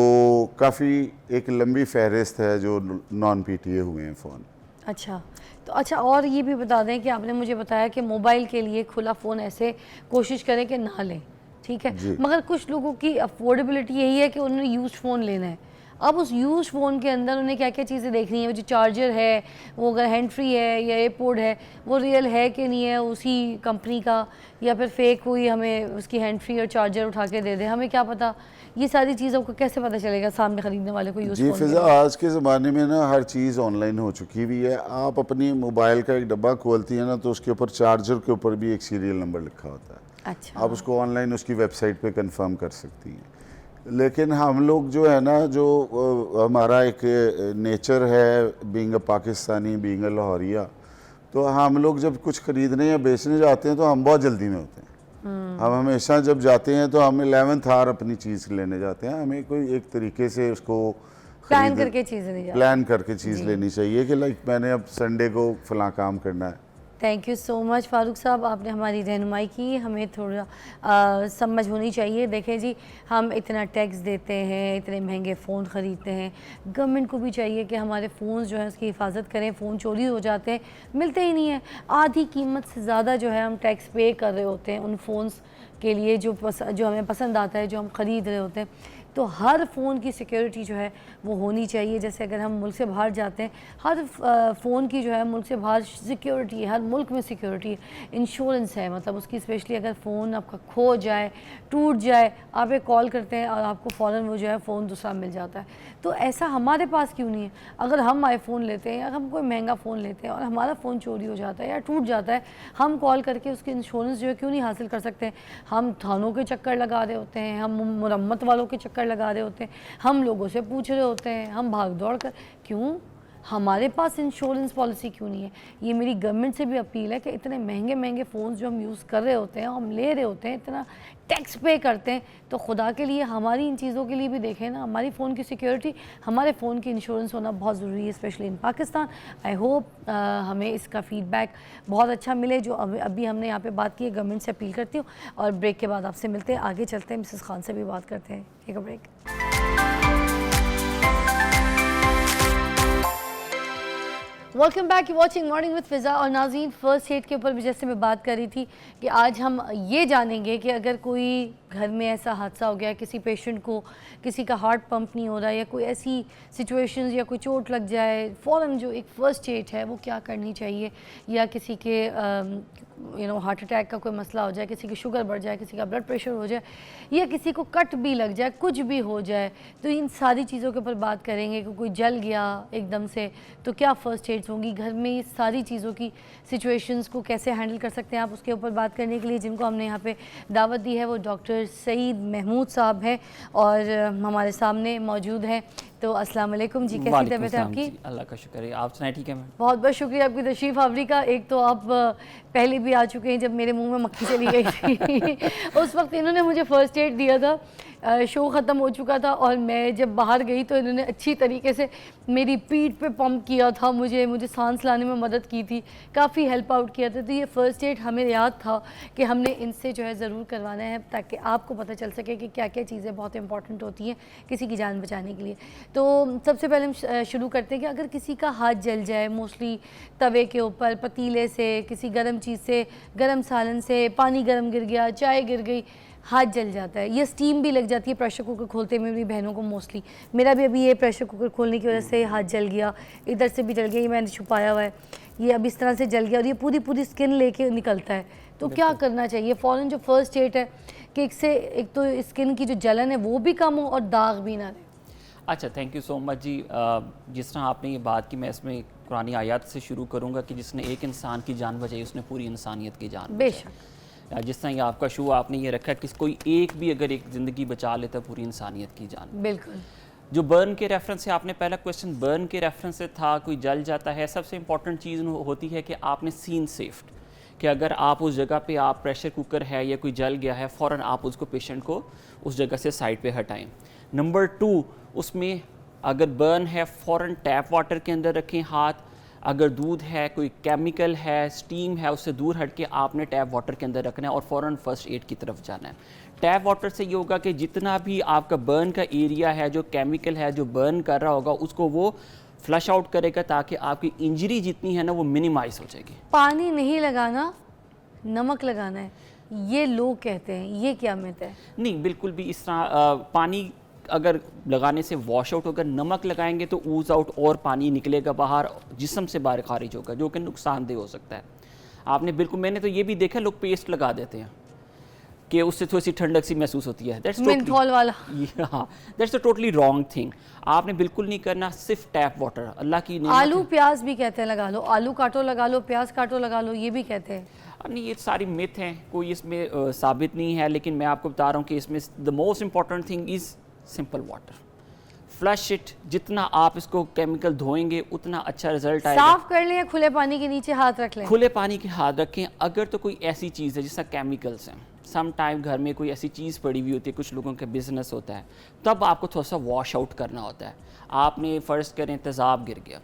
काफ़ी एक लंबी फहरिस्त है जो नॉन पीटीए हुए हैं फ़ोन। अच्छा, तो अच्छा, और ये भी बता दें कि आपने मुझे बताया कि मोबाइल के लिए खुला फ़ोन ऐसे कोशिश करें कि ना लें, ठीक है, मगर कुछ लोगों की अफोर्डेबिलिटी यही है कि उन्होंने यूज्ड फ़ोन लेना है। अब उस यूज फ़ोन के अंदर उन्हें क्या क्या चीज़ें देखनी है, वो जो चार्जर है वो अगर हैंड फ्री है या एयरपोर्ट है, वो रियल है कि नहीं है उसी कंपनी का, या फिर फेक हुई हमें उसकी हैंड फ्री और चार्जर उठा के दे दे, हमें क्या पता? ये सारी चीज़ों को कैसे पता चलेगा सामने ख़रीदने वाले को यूज़ जी फ़ोन? फिज़ा, आज के ज़माने में ना हर चीज़ ऑनलाइन हो चुकी हुई है। आप अपनी मोबाइल का एक डब्बा खोलती है ना, तो उसके ऊपर चार्जर के ऊपर भी एक सीरियल नंबर लिखा होता है। अच्छा, आप उसको ऑनलाइन उसकी वेबसाइट पे कंफर्म कर सकती हैं। लेकिन हम लोग जो है ना, जो हमारा एक नेचर है being a Pakistani, being a Lahoria, तो हम लोग जब कुछ ख़रीदने या बेचने जाते हैं तो हम बहुत जल्दी में होते हैं। हम हमेशा जब जाते हैं तो हम 11th आवर अपनी चीज़ लेने जाते हैं। हमें कोई एक तरीके से उसको प्लान करके चीज़ें नहीं जाती। प्लान करके चीज़ लेनी चाहिए कि लाइक मैंने अब संडे को फ़लाँ काम करना है। Thank you so much Farooq साहब, आपने हमारी रहनुमाई की। हमें थोड़ा समझ होनी चाहिए। देखें जी, हम इतना टैक्स देते हैं, इतने महंगे फ़ोन ख़रीदते हैं, गवर्नमेंट को भी चाहिए कि हमारे फ़ोन जो है उसकी हिफाजत करें। फ़ोन चोरी हो जाते हैं, मिलते ही नहीं है, आधी कीमत से ज़्यादा जो है हम टैक्स पे कर रहे होते हैं उन फ़ोन्स के लिए जो हमें पसंद आता है, जो हम ख़रीद रहे होते हैं। तो हर फ़ोन की सिक्योरिटी जो है वो होनी चाहिए। जैसे अगर हम मुल्क से बाहर जाते हैं, हर फ़ोन की जो है मुल्क से बाहर सिक्योरिटी है, हर मुल्क में सिक्योरिटी है, इंश्योरेंस है, मतलब उसकी स्पेशली अगर फ़ोन आपका खो जाए, टूट जाए, आप एक कॉल करते हैं और आपको फ़ौरन वो जो है फ़ोन दूसरा मिल जाता है। तो ऐसा हमारे पास क्यों नहीं है? अगर हम आईफ़ोन लेते हैं या हम कोई महंगा फ़ोन लेते हैं और हमारा फ़ोन चोरी हो जाता है या टूट जाता है, हम कॉल करके उसकी इंश्योरेंस जो है क्यों नहीं हासिल कर सकते? हम थानों के चक्कर लगा रहे होते हैं, हम मुरम्मत वालों के चक्कर लगा रहे होते हैं, हम लोगों से पूछ रहे होते हैं, हम भाग दौड़ कर, क्यों? हमारे पास इंश्योरेंस पॉलिसी क्यों नहीं है? ये मेरी गवर्नमेंट से भी अपील है कि इतने महंगे महंगे फ़ोन्स जो हम यूज़ कर रहे होते हैं, हम ले रहे होते हैं, इतना टैक्स पे करते हैं, तो खुदा के लिए हमारी इन चीज़ों के लिए भी देखें ना। हमारी फ़ोन की सिक्योरिटी, हमारे फ़ोन की इंश्योरेंस होना बहुत ज़रूरी है, specially in Pakistan. I hope हमें इसका फ़ीडबैक बहुत अच्छा मिले जो अभी हमने यहाँ पे बात की है। गवर्नमेंट से अपील करती हूँ और ब्रेक के बाद आपसे मिलते हैं, आगे चलते हैं, मिसेस खान से भी बात करते हैं। Take a break. Welcome back, you watching morning with Fiza. और नाज़रीन, फ़र्स्ट एड के ऊपर भी जैसे मैं बात कर रही थी कि आज हम ये जानेंगे कि अगर कोई घर में ऐसा हादसा हो गया, किसी पेशेंट को किसी का हार्ट पंप नहीं हो रहा, या कोई ऐसी सिचुएशंस या कोई चोट लग जाए, फ़ौरन जो एक फ़र्स्ट एड है वो क्या करनी चाहिए, या किसी के हार्ट अटैक का कोई मसला हो जाए, किसी की शुगर बढ़ जाए, किसी का ब्लड प्रेशर हो जाए, या किसी को कट भी लग जाए, कुछ भी हो जाए, तो इन सारी चीज़ों के ऊपर बात करेंगे कि कोई जल गया एकदम से तो क्या फ़र्स्ट एड्स होंगी, घर में ये सारी चीज़ों की सिचुएशंस को कैसे हैंडल कर सकते हैं आप, उसके ऊपर बात करने के लिए जिनको हमने यहाँ पे दावत दी है वो डॉक्टर सईद महमूद साहब हैं और हमारे सामने मौजूद हैं। तो अस्सलाम वालेकुम जी, कैसी तबीयत है आपकी? अल्लाह का शुक्र है, आप सुनाए ठीक है मैम? बहुत बहुत शुक्रिया आपकी तशरीफ़ आवरी का। एक तो आप पहले भी आ चुके हैं जब मेरे मुंह में मक्खी चली गई थी उस वक्त इन्होंने मुझे फ़र्स्ट एड दिया था, शो ख़त्म हो चुका था और मैं जब बाहर गई तो इन्होंने अच्छी तरीके से मेरी पीठ पे पंप किया था, मुझे सांस लाने में मदद की थी, काफ़ी हेल्प आउट किया था। तो ये फ़र्स्ट एड हमें याद था कि हमने इनसे जो है ज़रूर करवाना है ताकि आपको पता चल सके कि क्या क्या चीज़ें बहुत इंपॉर्टेंट होती हैं किसी की जान बचाने के लिए। तो सबसे पहले हम शुरू करते हैं कि अगर किसी का हाथ जल जाए, मोस्टली तवे के ऊपर, पतीले से, किसी गर्म चीज़ से, गर्म सालन से, पानी गर्म गिर गया, चाय गिर गई, हाथ जल जाता है या स्टीम भी लग जाती है प्रेशर कुकर खोलते में, मेरी बहनों को मोस्टली, मेरा भी अभी ये प्रेशर कुकर खोलने की वजह से हाथ जल गया, इधर से भी जल गया, ये मैंने छुपाया हुआ है, ये अब इस तरह से जल गया और ये पूरी स्किन लेके निकलता है। तो क्या करना चाहिए फ़ौरन? जो फर्स्ट एड है कि एक तो स्किन की जो जलन है वो भी कम हो और दाग भी ना रहे। अच्छा, थैंक यू सो मच जी। जिस तरह आपने ये बात की, मैं इसमें कुरानी आयत से शुरू करूँगा कि जिसने एक इंसान की जान बचाई उसने पूरी इंसानियत की जान बेशक। जिस तरह ये आपका शो आपने ये रखा है कि कोई एक भी अगर एक ज़िंदगी बचा लेता है पूरी इंसानियत की जान। बिल्कुल। जो बर्न के रेफरेंस से आपने पहला क्वेश्चन बर्न के रेफरेंस से था, कोई जल जाता है, सबसे इंपॉर्टेंट चीज़ होती है कि आपने सीन सेफ्ड, कि अगर आप उस जगह पे आप प्रेशर कुकर है या कोई जल गया है, फ़ौरन आप उसको पेशेंट को उस जगह से साइड पे हटाएं। नंबर 2, उसमें अगर बर्न है फ़ौरन टैप वाटर के अंदर रखें हाथ, अगर दूध है, कोई केमिकल है, स्टीम है, उससे दूर हट के आपने टैप वाटर के अंदर रखना है और फ़ौरन फर्स्ट एड की तरफ जाना है। टैप वाटर से ये होगा कि जितना भी आपका बर्न का एरिया है, जो केमिकल है जो बर्न कर रहा होगा, उसको वो फ्लश आउट करेगा ताकि आपकी इंजरी जितनी है ना वो मिनिमाइज हो जाएगी। पानी नहीं लगाना, नमक लगाना है, ये लोग कहते हैं, ये क्या मिथ है? नहीं, बिल्कुल भी इस तरह पानी अगर लगाने से वॉश आउट होगा, नमक लगाएंगे तो ऊज आउट और पानी निकलेगा बाहर, जिस्म से बाहर खारिज होगा, जो कि नुकसानदेह हो सकता है। आपने बिल्कुल, मैंने तो ये भी देखा लोग पेस्ट लगा देते हैं कि उससे थोड़ी सी ठंडक सी महसूस होती है। मेंथोल वाला। हाँ, that's a totally wrong thing. आपने बिल्कुल नहीं करना, सिर्फ टैप वाटर, अल्लाह की नेमत। आलू प्याज भी कहते हैं लगा लो, आलू काटो लगा लो, प्याज काटो लगा लो, ये भी कहते हैं। नहीं, ये सारी मिथ हैं, कोई इसमें साबित नहीं है, लेकिन मैं आपको बता रहा हूँ कि इसमें the most important thing is simple water, flush it. जितना आप इसको केमिकल धोएंगे उतना अच्छा रिजल्ट आएगा। साफ कर लें या खुले पानी के नीचे हाथ रख लें? खुले पानी के हाथ रखें। अगर तो कोई ऐसी चीज़ है जिसका केमिकल्स हैं, सम टाइम घर में कोई ऐसी चीज़ पड़ी हुई होती है, कुछ लोगों का बिजनेस होता है, तब आपको थोड़ा सा वॉश आउट करना होता है। आपने फ़र्ज़ करें तेज़ाब गिर गया,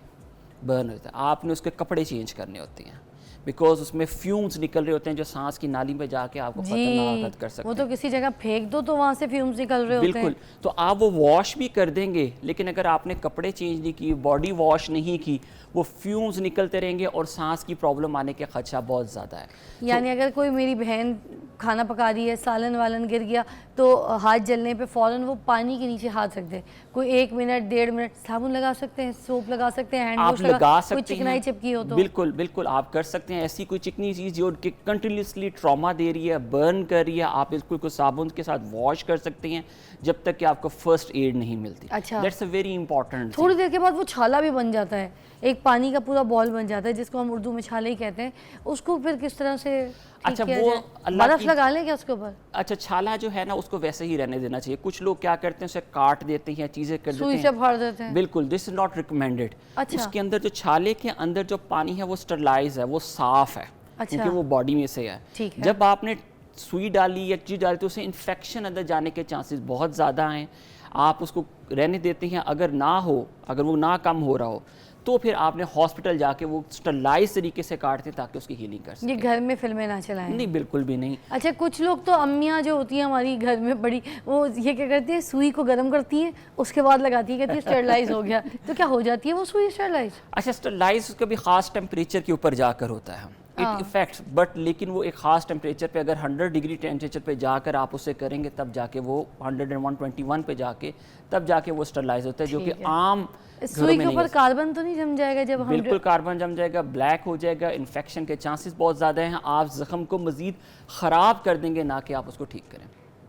बर्न होता है, आपने उसके कपड़े चेंज करने होते हैं, बिकॉज उसमें फ्यूम्स निकल रहे होते हैं जो सांस की नाली में जाके आपको खतरनाक कर सकते हैं। वो तो किसी जगह फेंक दो तो वहाँ से फ्यूम्स निकल रहे होते हैं। बिल्कुल, तो आप वो वॉश भी कर देंगे, लेकिन अगर आपने कपड़े चेंज नहीं किए, बॉडी वॉश नहीं की, वो फ्यूम्स निकलते रहेंगे और सांस की प्रॉब्लम आने के खदशा बहुत ज़्यादा है। यानी अगर कोई मेरी बहन खाना पका रही है, सालन वालन गिर गया, तो हाथ जलने पे फ़ौरन वो पानी के नीचे हाथ रख दे, कोई 1 मिनट 1.5 मिनट साबुन लगा सकते हैं, सोप लगा सकते हैं, हैंड वॉश लगा सकते हैं, कोई चिकनाई चिपकी हो तो बिल्कुल बिल्कुल आप कर सकते हैं। ऐसी कोई चिकनी चीज़ जो कि कंटिन्यूसली ट्रॉमा दे रही है, बर्न कर रही है, आप इसको कोई साबुन के साथ वॉश कर सकते हैं जब तक कि आपको फर्स्ट एड नहीं मिलती। अच्छा, दैट्स अ वेरी इंपॉर्टेंट। थोड़ी देर के बाद वो छाला भी बन जाता है, एक पानी का पूरा बॉल बन जाता है जिसको हम उर्दू में छाले ही कहते हैं, उसको फिर किस तरह से अच्छा किया वो जाए? बर्फ लगा लें क्या उसके ऊपर? अच्छा, छाला जो है ना उसको वैसे ही रहने देना चाहिए। कुछ लोग क्या करते हैं, उसे काट देते हैं, चीज़ें कर देते सुई हैं, से फाड़ देते हैं। बिल्कुल, दिस इज नॉट रिकमेंडेड। अच्छा। उसके अंदर जो छाले के अंदर जो पानी है वो स्टरलाइज है, वो साफ है, अच्छा, क्योंकि वो बॉडी में से है। ठीक है। जब आपने सुई डाली या चीज़ डाली तो उसे इन्फेक्शन अंदर जाने के चांसेस बहुत ज़्यादा हैं। आप उसको रहने देते हैं, अगर ना हो, अगर वो ना कम हो रहा हो तो फिर आपने हॉस्पिटल जाके वो स्टरलाइज तरीके से काटते ताकि उसकी हीलिंग कर सकें। ये घर में फिल्में ना चलाएं। नहीं, बिल्कुल भी नहीं। अच्छा, कुछ लोग तो अम्मियाँ जो होती हैं हमारी घर में बड़ी, वो ये क्या करती है, सुई को गर्म करती हैं, उसके बाद लगाती है, कहती है स्टरलाइज हो गया। तो क्या हो जाती है वो सुई स्टरलाइज? अच्छा, स्टरलाइज उसका भी ख़ास टेम्परेचर के ऊपर जाकर होता है। इट इफेक्ट्स, बट लेकिन वो एक ख़ास टेम्परेचर पे, अगर 100 डिग्री टेम्परेचर पे जाकर आप उसे करेंगे तब जाके वो 101-121 पे जाके तब जाके वो स्टरलाइज होता है, जो कि आम सुई के ऊपर कार्बन तो नहीं जम जाएगा जब हम? बिल्कुल कार्बन जम जाएगा, ब्लैक हो जाएगा, इन्फेक्शन के चांसेस बहुत ज़्यादा हैं, आप ज़ख्म को मज़ीद ख़राब कर देंगे ना कि आप उसको ठीक करें।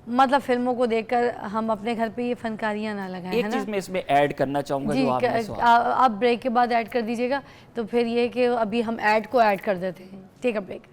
मतलब फिल्मों को देखकर हम अपने घर पे ये फनकारियाँ ना लगाएं, एक है चीज़ ना? मैं इसमें ऐड करना चाहूँगा जी, जो आपने सवाल, आप ब्रेक के बाद ऐड कर दीजिएगा, तो फिर ये कि अभी हम ऐड को ऐड कर देते हैं। Take a break.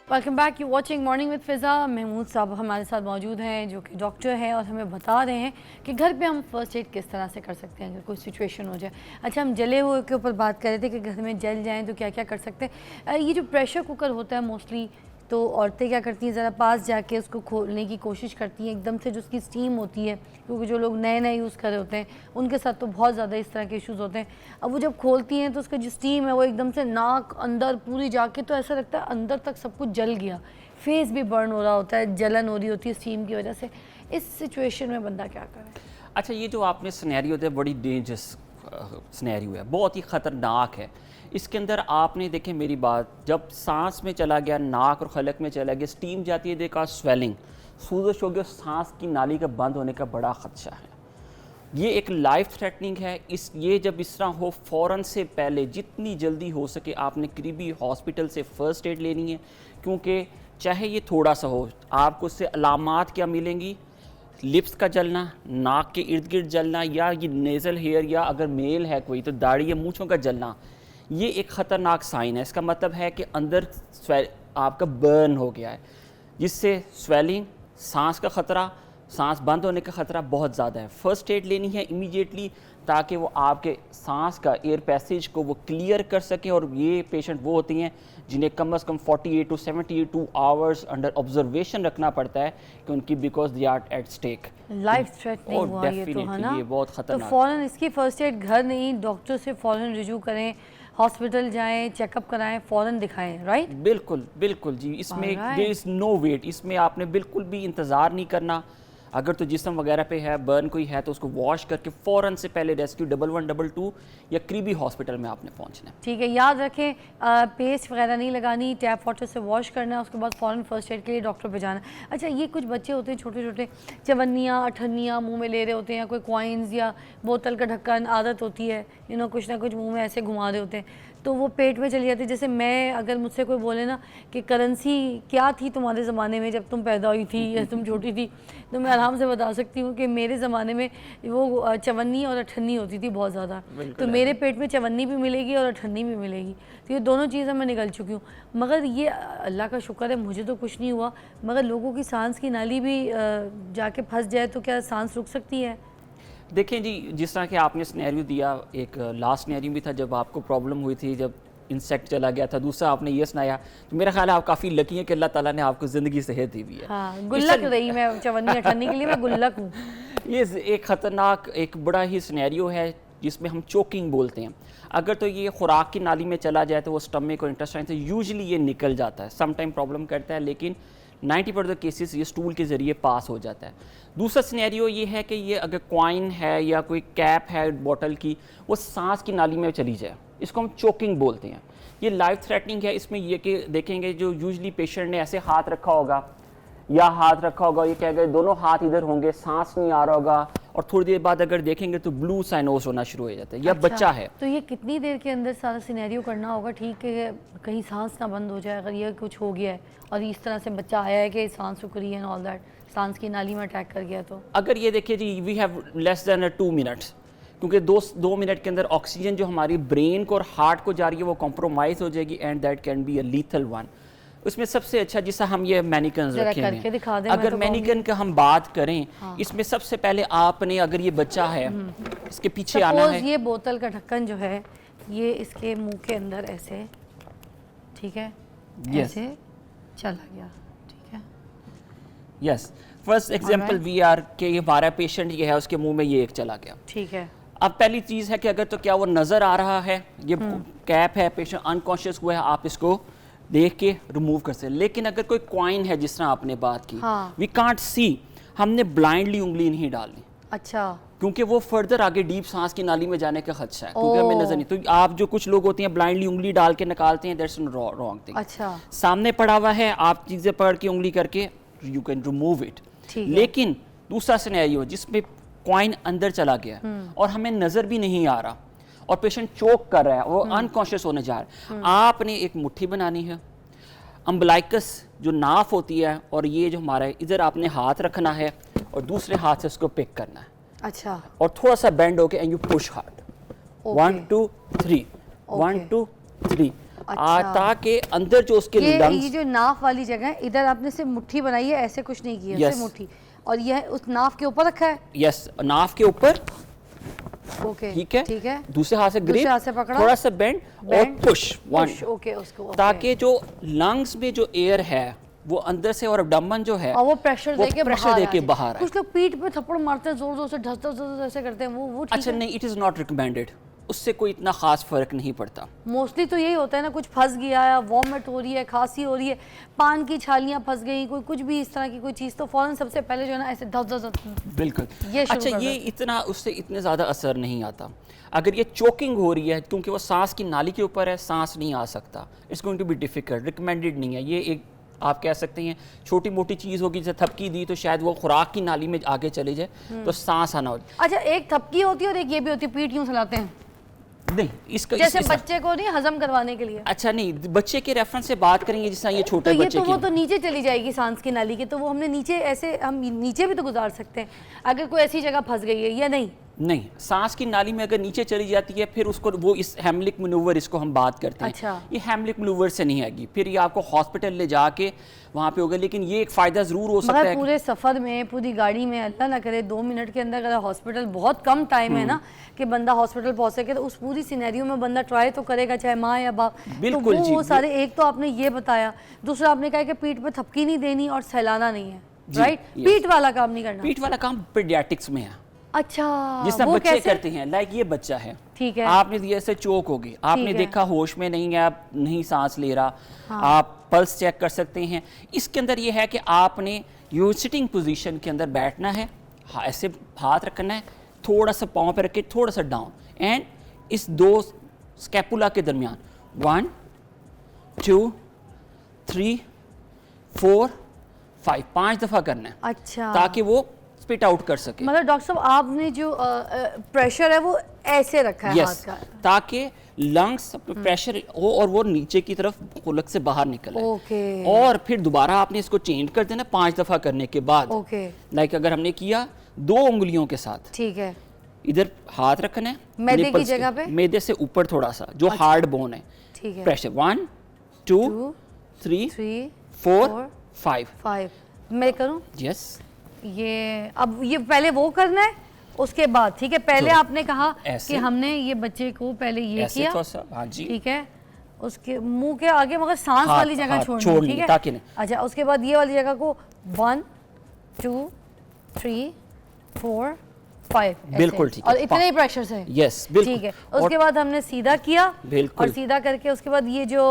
Welcome back, you watching morning with Fiza. Mehmood साहब हमारे साथ मौजूद हैं जो कि डॉक्टर हैं और हमें बता रहे हैं कि घर पे हम फ़र्स्ट एड किस तरह से कर सकते हैं अगर कोई सिचुएशन हो जाए। अच्छा, हम जले हुए के ऊपर बात कर रहे थे कि घर में जल जाएं तो क्या क्या कर सकते हैं। ये जो प्रेशर कुकर होता है मोस्टली, तो औरतें क्या करती हैं, ज़रा पास जाके उसको खोलने की कोशिश करती हैं, एकदम से जो उसकी स्टीम होती है, क्योंकि जो लोग नए नए यूज़ कर रहे होते हैं उनके साथ तो बहुत ज़्यादा इस तरह के इश्यूज़ होते हैं। अब वो जब खोलती हैं तो उसका जो स्टीम है वो एकदम से नाक अंदर पूरी जाके, तो ऐसा लगता है अंदर तक सब कुछ जल गया, फेस भी बर्न हो रहा होता है, जलन हो रही होती है स्टीम की वजह से। इस सिचुएशन में बंदा क्या करे? अच्छा, ये जो आपने सिनेरियो दिया बड़ी डेंजरस सिनेरियो है, बहुत ही ख़तरनाक है। इसके अंदर आपने देखें मेरी बात, जब सांस में चला गया, नाक और खलक में चला गया, स्टीम जाती है, देखा स्वेलिंग, सूजश हो गया, सांस की नाली का बंद होने का बड़ा ख़दशा है। ये एक लाइफ थ्रेटनिंग है। ये जब इस तरह हो, फ़ौरन से पहले जितनी जल्दी हो सके आपने करीबी हॉस्पिटल से फ़र्स्ट एड लेनी है, क्योंकि चाहे ये थोड़ा सा हो, आपको उससे अलामात क्या मिलेंगी? लिप्स का जलना, नाक के इर्द गिर्द जलना, या ये नेज़ल हेयर, या अगर मेल है कोई तो दाढ़ी या मूँछों का जलना, ये एक ख़तरनाक साइन है। इसका मतलब है कि अंदर आपका बर्न हो गया है, जिससे स्वेलिंग, सांस का ख़तरा, सांस बंद होने का ख़तरा बहुत ज़्यादा है। फ़र्स्ट एड लेनी है इमीडिएटली, ताकि वो आपके सांस का एयर पैसेज को वो क्लियर कर सकें। और ये पेशेंट वो होती हैं जिन्हें कम से कम 48 to 72 आवर्स अंडर ऑब्जर्वेशन रखना पड़ता है कि उनकी, because they are at stake, life threatening हुआ ये तो, है ना? ये बहुत तो ख़तरनाक। फ़ौरन इसकी फ़र्स्ट एड घर नहीं, डॉक्टर से फ़ौरन रिजू करें, हॉस्पिटल जाएं, चेकअप कराएं, फ़ौरन दिखाएं, राइट? बिल्कुल बिल्कुल जी, इसमें देयर इज़ नो वेट, इसमें आपने बिल्कुल भी इंतज़ार नहीं करना। अगर तो जिस्म वगैरह पे है, बर्न कोई है, तो उसको वॉश करके फ़ौरन से पहले रेस्क्यू 1111 या करीबी हॉस्पिटल में आपने पहुंचना है। ठीक है, याद रखें पेस्ट वगैरह नहीं लगानी, टैप वाटर से वॉश करना है, उसके बाद फ़ौरन फ़र्स्ट एड के लिए डॉक्टर पे जाना है। अच्छा, ये कुछ बच्चे होते हैं छोटे छोटे, चवन्नियाँ अठन्नियाँ मुंह में ले रहे होते हैं, या कोई कॉइन्स या बोतल का ढक्कन, आदत होती है कुछ ना कुछ मुंह में ऐसे घुमा रहे होते हैं, तो वो पेट में चली जाती है। जैसे मैं, अगर मुझसे कोई बोले ना कि करेंसी क्या थी तुम्हारे ज़माने में जब तुम पैदा हुई थी या तुम छोटी थी, तो मैं आराम से बता सकती हूँ कि मेरे ज़माने में वो चवन्नी और अठन्नी होती थी बहुत ज़्यादा, तो मेरे पेट में चवन्नी भी मिलेगी और अठन्नी भी मिलेगी, तो ये दोनों चीज़ें मैं निकल चुकी हूँ। मगर ये अल्लाह का शुक्र है मुझे तो कुछ नहीं हुआ, मगर लोगों की सांस की नाली भी जाके फंस जाए तो क्या सांस रुक सकती है? देखें जी, जिस तरह कि आपने सिनेरियो दिया, एक लास्ट सिनेरियो भी था जब आपको प्रॉब्लम हुई थी, जब इंसेक्ट चला गया था, दूसरा आपने ये सुनाया, तो मेरा ख्याल है आप काफ़ी लकी हैं कि अल्लाह ताला ने आपको ज़िंदगी सेहत दी हुई है। हाँ, गुल्लक रही मैं चवन्नी अठन्नी के लिए, मैं गुल्लक हूँ। ये एक ख़तरनाक, एक बड़ा ही सिनेरियो है जिसमें हम चोकिंग बोलते हैं। अगर तो ये खुराक की नाली में चला जाए तो वो स्टमक और इंटेस्टाइन से यूजुअली ये निकल जाता है, सम टाइम प्रॉब्लम करता है, लेकिन 90% केसेस ये स्टूल के ज़रिए पास हो जाता है। दूसरा सिनेरियो ये है कि ये अगर कॉइन है या कोई कैप है बॉटल की, वो सांस की नाली में चली जाए, इसको हम चोकिंग बोलते हैं। ये लाइफ थ्रेटनिंग है। इसमें ये कि देखेंगे जो यूजुअली पेशेंट ने ऐसे हाथ रखा होगा या हाथ रखा होगा, ये कहेगा दोनों हाथ इधर होंगे, सांस नहीं आ रहा होगा, और थोड़ी देर बाद अगर देखेंगे तो ब्लू साइनोस होना शुरू हो जाता है, या अच्छा, बच्चा है। तो ये कितनी देर के अंदर सारा सिनेरियो करना होगा ठीक है, कहीं सांस ना बंद हो जाए अगर ये कुछ हो गया है और इस तरह से बच्चा आया है कि सांस रुक रही है एंड ऑल दैट, सांस की नाली में अटैक कर गया तो? अगर ये देखिए जी, we have less than 2 minutes, क्योंकि 2 मिनट के अंदर ऑक्सीजन जो हमारी ब्रेन को और हार्ट को जा रही है वो कॉम्प्रोमाइज़ हो जाएगी, and that can be a lethal one. उसमें सबसे अच्छा जिससे हम ये मैनिकन रखेंगे, अगर मैनिकन का हम बात करें, हाँ। इसमें सबसे पहले आपने, अगर ये बच्चा है इसके पीछे आना है, ये बोतल का ढक्कन जो है ये इसके मुंह के अंदर ऐसे, ठीक है, ऐसे चला गया, ठीक है, yes. First example we are के हमारा पेशेंट ये है, उसके मुंह में ये एक चला गया, ठीक है। अब पहली चीज़ है कि अगर तो क्या वो नज़र आ रहा है, ये कैप है, पेशेंट अनकॉन्शियस हुआ है, आप इसको देख के रिमूव कर सकते हैं। लेकिन अगर कोई कॉइन है जिस तरह आपने बात की, वी कांट सी, हमने ब्लाइंडली उंगली नहीं डालनी। अच्छा, क्योंकि वो फर्दर आगे डीप सांस की नाली में जाने का खदशा है, क्योंकि हमें नजर नहीं। तो आप जो कुछ लोग होते हैं ब्लाइंडली उंगली डाल के निकालते हैं, दैट्स रॉन्ग थिंग। अच्छा, सामने पड़ा हुआ है, आप चीजें पकड़ के उंगली करके यू कैन रिमूव इट। ठीक है। लेकिन दूसरा सिनेरियो जिसमें कॉइन अंदर चला गया और हमें नजर भी नहीं आ रहा और पेशेंट चोक कर रहा है, वो अनकॉन्शियस होने जा रहा है, आपने एक मुट्ठी बनानी है, अम्बलाइकस जो नाफ होती है और ये जो हमारा है, इधर आपने हाथ रखना है और दूसरे हाथ से उसको पिक करना है अच्छा, और थोड़ा सा बेंड होके एंड यू पुश हार्ड, 1 2 3 1 2 3, ताकि अंदर जो उसके ये लंग्स, जो नाफ वाली जगह है, इधर आपने सिर्फ मुट्ठी बनाई है, ऐसे कुछ नहीं किया, Yes. सिर्फ मुट्ठी, और यह उस नाफ के ऊपर रखा है। यस, नाफ के ऊपर, ओके, ठीक है, ठीक है, दूसरे हाथ से दूसरे ग्रिप, हाथ से पकड़ा, थोड़ा सा बेंड और bend, पुश, वन, ओके, उसको ओके। ताकि जो लंग्स में जो एयर है वो अंदर से और अबडमन जो है और वो प्रेशर देके बाहर आए। कुछ लोग पीठ पे थप्पड़ मारते हैं जोर जोर से, ढस ढस ढस ऐसे करते हैं, वो ठीक अच्छा है? नहीं, इट इज़ नॉट रिकमेंडेड, उससे कोई इतना खास फर्क नहीं पड़ता। मोस्टली तो यही होता है ना, कुछ फंस गया है, वॉमिट हो रही है, खांसी हो रही है, पान की छालियां फंस गई, कोई कुछ भी इस तरह की कोई चीज़, तो फौरन सबसे पहले जो है ना ऐसे धस धस धस। बिल्कुल। ये शुरू अच्छा, कर ये दो। इतना उससे इतने ज़्यादा असर नहीं आता। अगर ये चोकिंग हो रही है क्योंकि वो सांस की नाली के ऊपर है, सांस नहीं आ सकता, it's going to be difficult, recommended नहीं है। ये एक आप कह सकते हैं छोटी मोटी चीज़ होगी, जैसे थपकी दी तो शायद वो खुराक की नाली में आगे चले जाए तो सांस आना हो। अच्छा, एक थपकी होती है और एक ये भी होती है, पीठ यूं हिलाते हैं नहीं, इसका जैसे बच्चे को नहीं हजम करवाने के लिए। अच्छा नहीं, बच्चे के रेफरेंस से बात करेंगे, जिस तरह ये तो छोटे ये बच्चे तो वो की तो नीचे चली जाएगी सांस की नाली की, तो वो हमने नीचे ऐसे, हम नीचे भी तो गुजार सकते हैं अगर कोई ऐसी जगह फंस गई है, या नहीं? नहीं, सांस की नाली में अगर नीचे चली जाती है फिर उसको वो इस हेमलिक मैनूवर, इसको हम बात करते हैं। अच्छा। ये हेमलिक मैनूवर से नहीं आएगी, फिर ये आपको हॉस्पिटल ले जाके वहाँ पे होगा। लेकिन ये एक फ़ायदा ज़रूर हो सकता मगर है। पूरे सफ़र में, पूरी गाड़ी में, अल्लाह ना करे 2 मिनट के अंदर अगर हॉस्पिटल, बहुत कम टाइम है ना कि बंदा हॉस्पिटल पहुंच सके, तो उस पूरी सिनेरियो में बंदा ट्राई तो करेगा, चाहे माँ या बाप। बिल्कुल तो जी, वो सारे, एक तो आपने ये बताया, दूसरा आपने कहा कि पीठ पे थपकी नहीं देनी और सहलाना नहीं है, जी, राइट? yes। पीठ वाला काम नहीं करना। पीठ वाला काम पीडियाट्रिक्स में है, अच्छा, जिस तरह वो बच्चे कैसे? करते हैं। लाइक ये बच्चा है, ठीक है, आपने दिया से चोक होगी, आपने है। देखा होश में नहीं है, आप नहीं सांस ले रहा, आप पल्स चेक कर सकते हैं। इसके अंदर ये है कि आपने यू सिटिंग पोजीशन के अंदर बैठना है, ऐसे हाथ रखना है, थोड़ा सा पाँव पे रख के थोड़ा सा डाउन, एंड इस 2 स्कैपुला के दरमियान 1 2 3 4 5 5 दफ़ा करना है, अच्छा, ताकि वो स्पिट आउट कर सके। मतलब डॉक्टर साहब आपने जो प्रेशर है वो ऐसे रखा है यस, हाथ का? ताकि लंग्स प्रेशर हो और वो नीचे की तरफ खुलक से बाहर निकले। ओके, और फिर दोबारा आपने इसको चेंज कर देना 5 दफ़ा करने के बाद। ओके, लाइक अगर हमने किया 2 उंगलियों के साथ, ठीक है, इधर हाथ रखना है मैदे की nipples जगह पे? मैदे से ऊपर थोड़ा सा, जो हार्ड बोन है, ठीक है, प्रेशर 1 2 2 3 3 4 5। 5 मैं करूं यस, ये? अब ये पहले वो करना है, उसके बाद, ठीक है, पहले तो आपने कहा ऐसे? कि हमने ये बच्चे को पहले ये ऐसे किया, थोड़ा सा, हाँ जी, ठीक है, उसके मुंह के आगे मगर सांस हाथ- वाली जगह हाथ छोड़नी, छोड़नी, ठीक है, ताकि नहीं। अच्छा, उसके बाद ये वाली जगह को 1 2 3 4 5 बिल्कुल ठीक है, और इतने ही प्रेशर से, यस बिल्कुल। ठीक है। उसके बाद हमने सीधा किया, बिल्कुल। और सीधा करके उसके बाद ये जो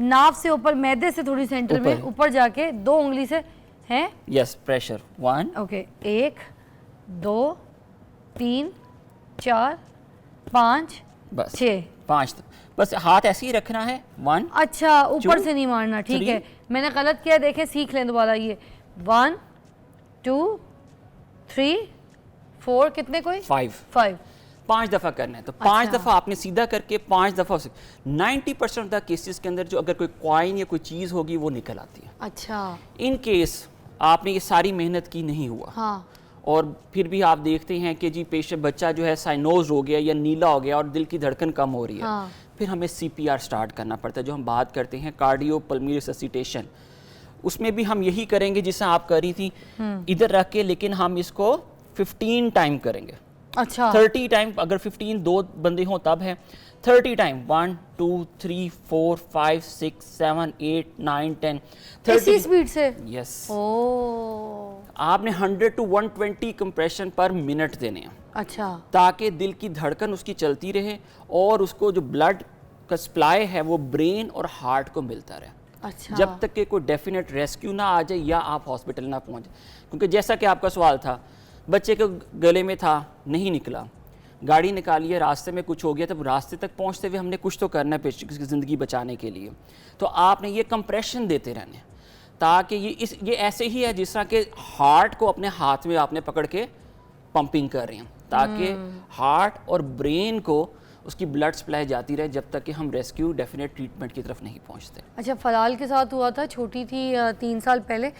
नाव से ऊपर, मैदे से थोड़ी सेंटर में ऊपर। ऊपर जाके 2 उंगली से हैं, यस, प्रेशर 1 ओके, 1 2 3 4 5 बस 6 5, बस हाथ ऐसे ही रखना है। 1 अच्छा, ऊपर 2 से नहीं मारना, ठीक 3 है, मैंने गलत किया, देखें, सीख लें दोबारा। ये 1 2 3 4 कितने कोई 5 5 दफ़ा करना है, तो 5 अच्छा। दफ़ा आपने सीधा करके 5 दफ़ा। 90% ऑफ द केसेस के अंदर जो अगर कोई कॉइन या कोई चीज़ होगी वो निकल आती है। अच्छा, इन केस आपने ये सारी मेहनत की, नहीं हुआ, हाँ, और फिर भी आप देखते हैं कि जी पेशेंट बच्चा जो है साइनोज हो गया या नीला हो गया और दिल की धड़कन कम हो रही है, हाँ। फिर हमें CPR स्टार्ट करना पड़ता है, जो हम बात करते हैं कार्डियो पल्मोनरी रिससिटेशन। उसमें भी हम यही करेंगे जिससे आप कर रही थी, इधर रख के, लेकिन हम इसको 15 टाइम करेंगे। अच्छा, 30 टाइम, अगर 15 2 बंदे हों तब है 30 टाइम, 1 2 3 4 5 6 7 8 9 10 इसी 30। स्पीड से? यस, ओ, आपने 100 to 120 कंप्रेशन पर मिनट देने हैं, अच्छा, ताकि दिल की धड़कन उसकी चलती रहे और उसको जो ब्लड का सप्लाई है वो ब्रेन और हार्ट को मिलता रहे, अच्छा, जब तक कि कोई डेफिनेट रेस्क्यू ना आ जाए या आप हॉस्पिटल ना पहुंचे। क्योंकि जैसा कि आपका सवाल था, बच्चे के गले में था, नहीं निकला, गाड़ी निकाली है, रास्ते में कुछ हो गया, तब रास्ते तक पहुंचते हुए हमने कुछ तो करना है पेशेंट की ज़िंदगी बचाने के लिए। तो आपने ये कंप्रेशन देते रहने, ताकि ये ऐसे ही है जिस तरह के हार्ट को अपने हाथ में आपने पकड़ के पंपिंग कर रहे हैं, ताकि हार्ट और ब्रेन को उसकी ब्लड सप्लाई जाती रहे जब तक कि हम रेस्क्यू डेफिनेट ट्रीटमेंट की तरफ नहीं पहुंचते। अच्छा, फलाल के साथ हुआ था, छोटी थी 3 साल पहले,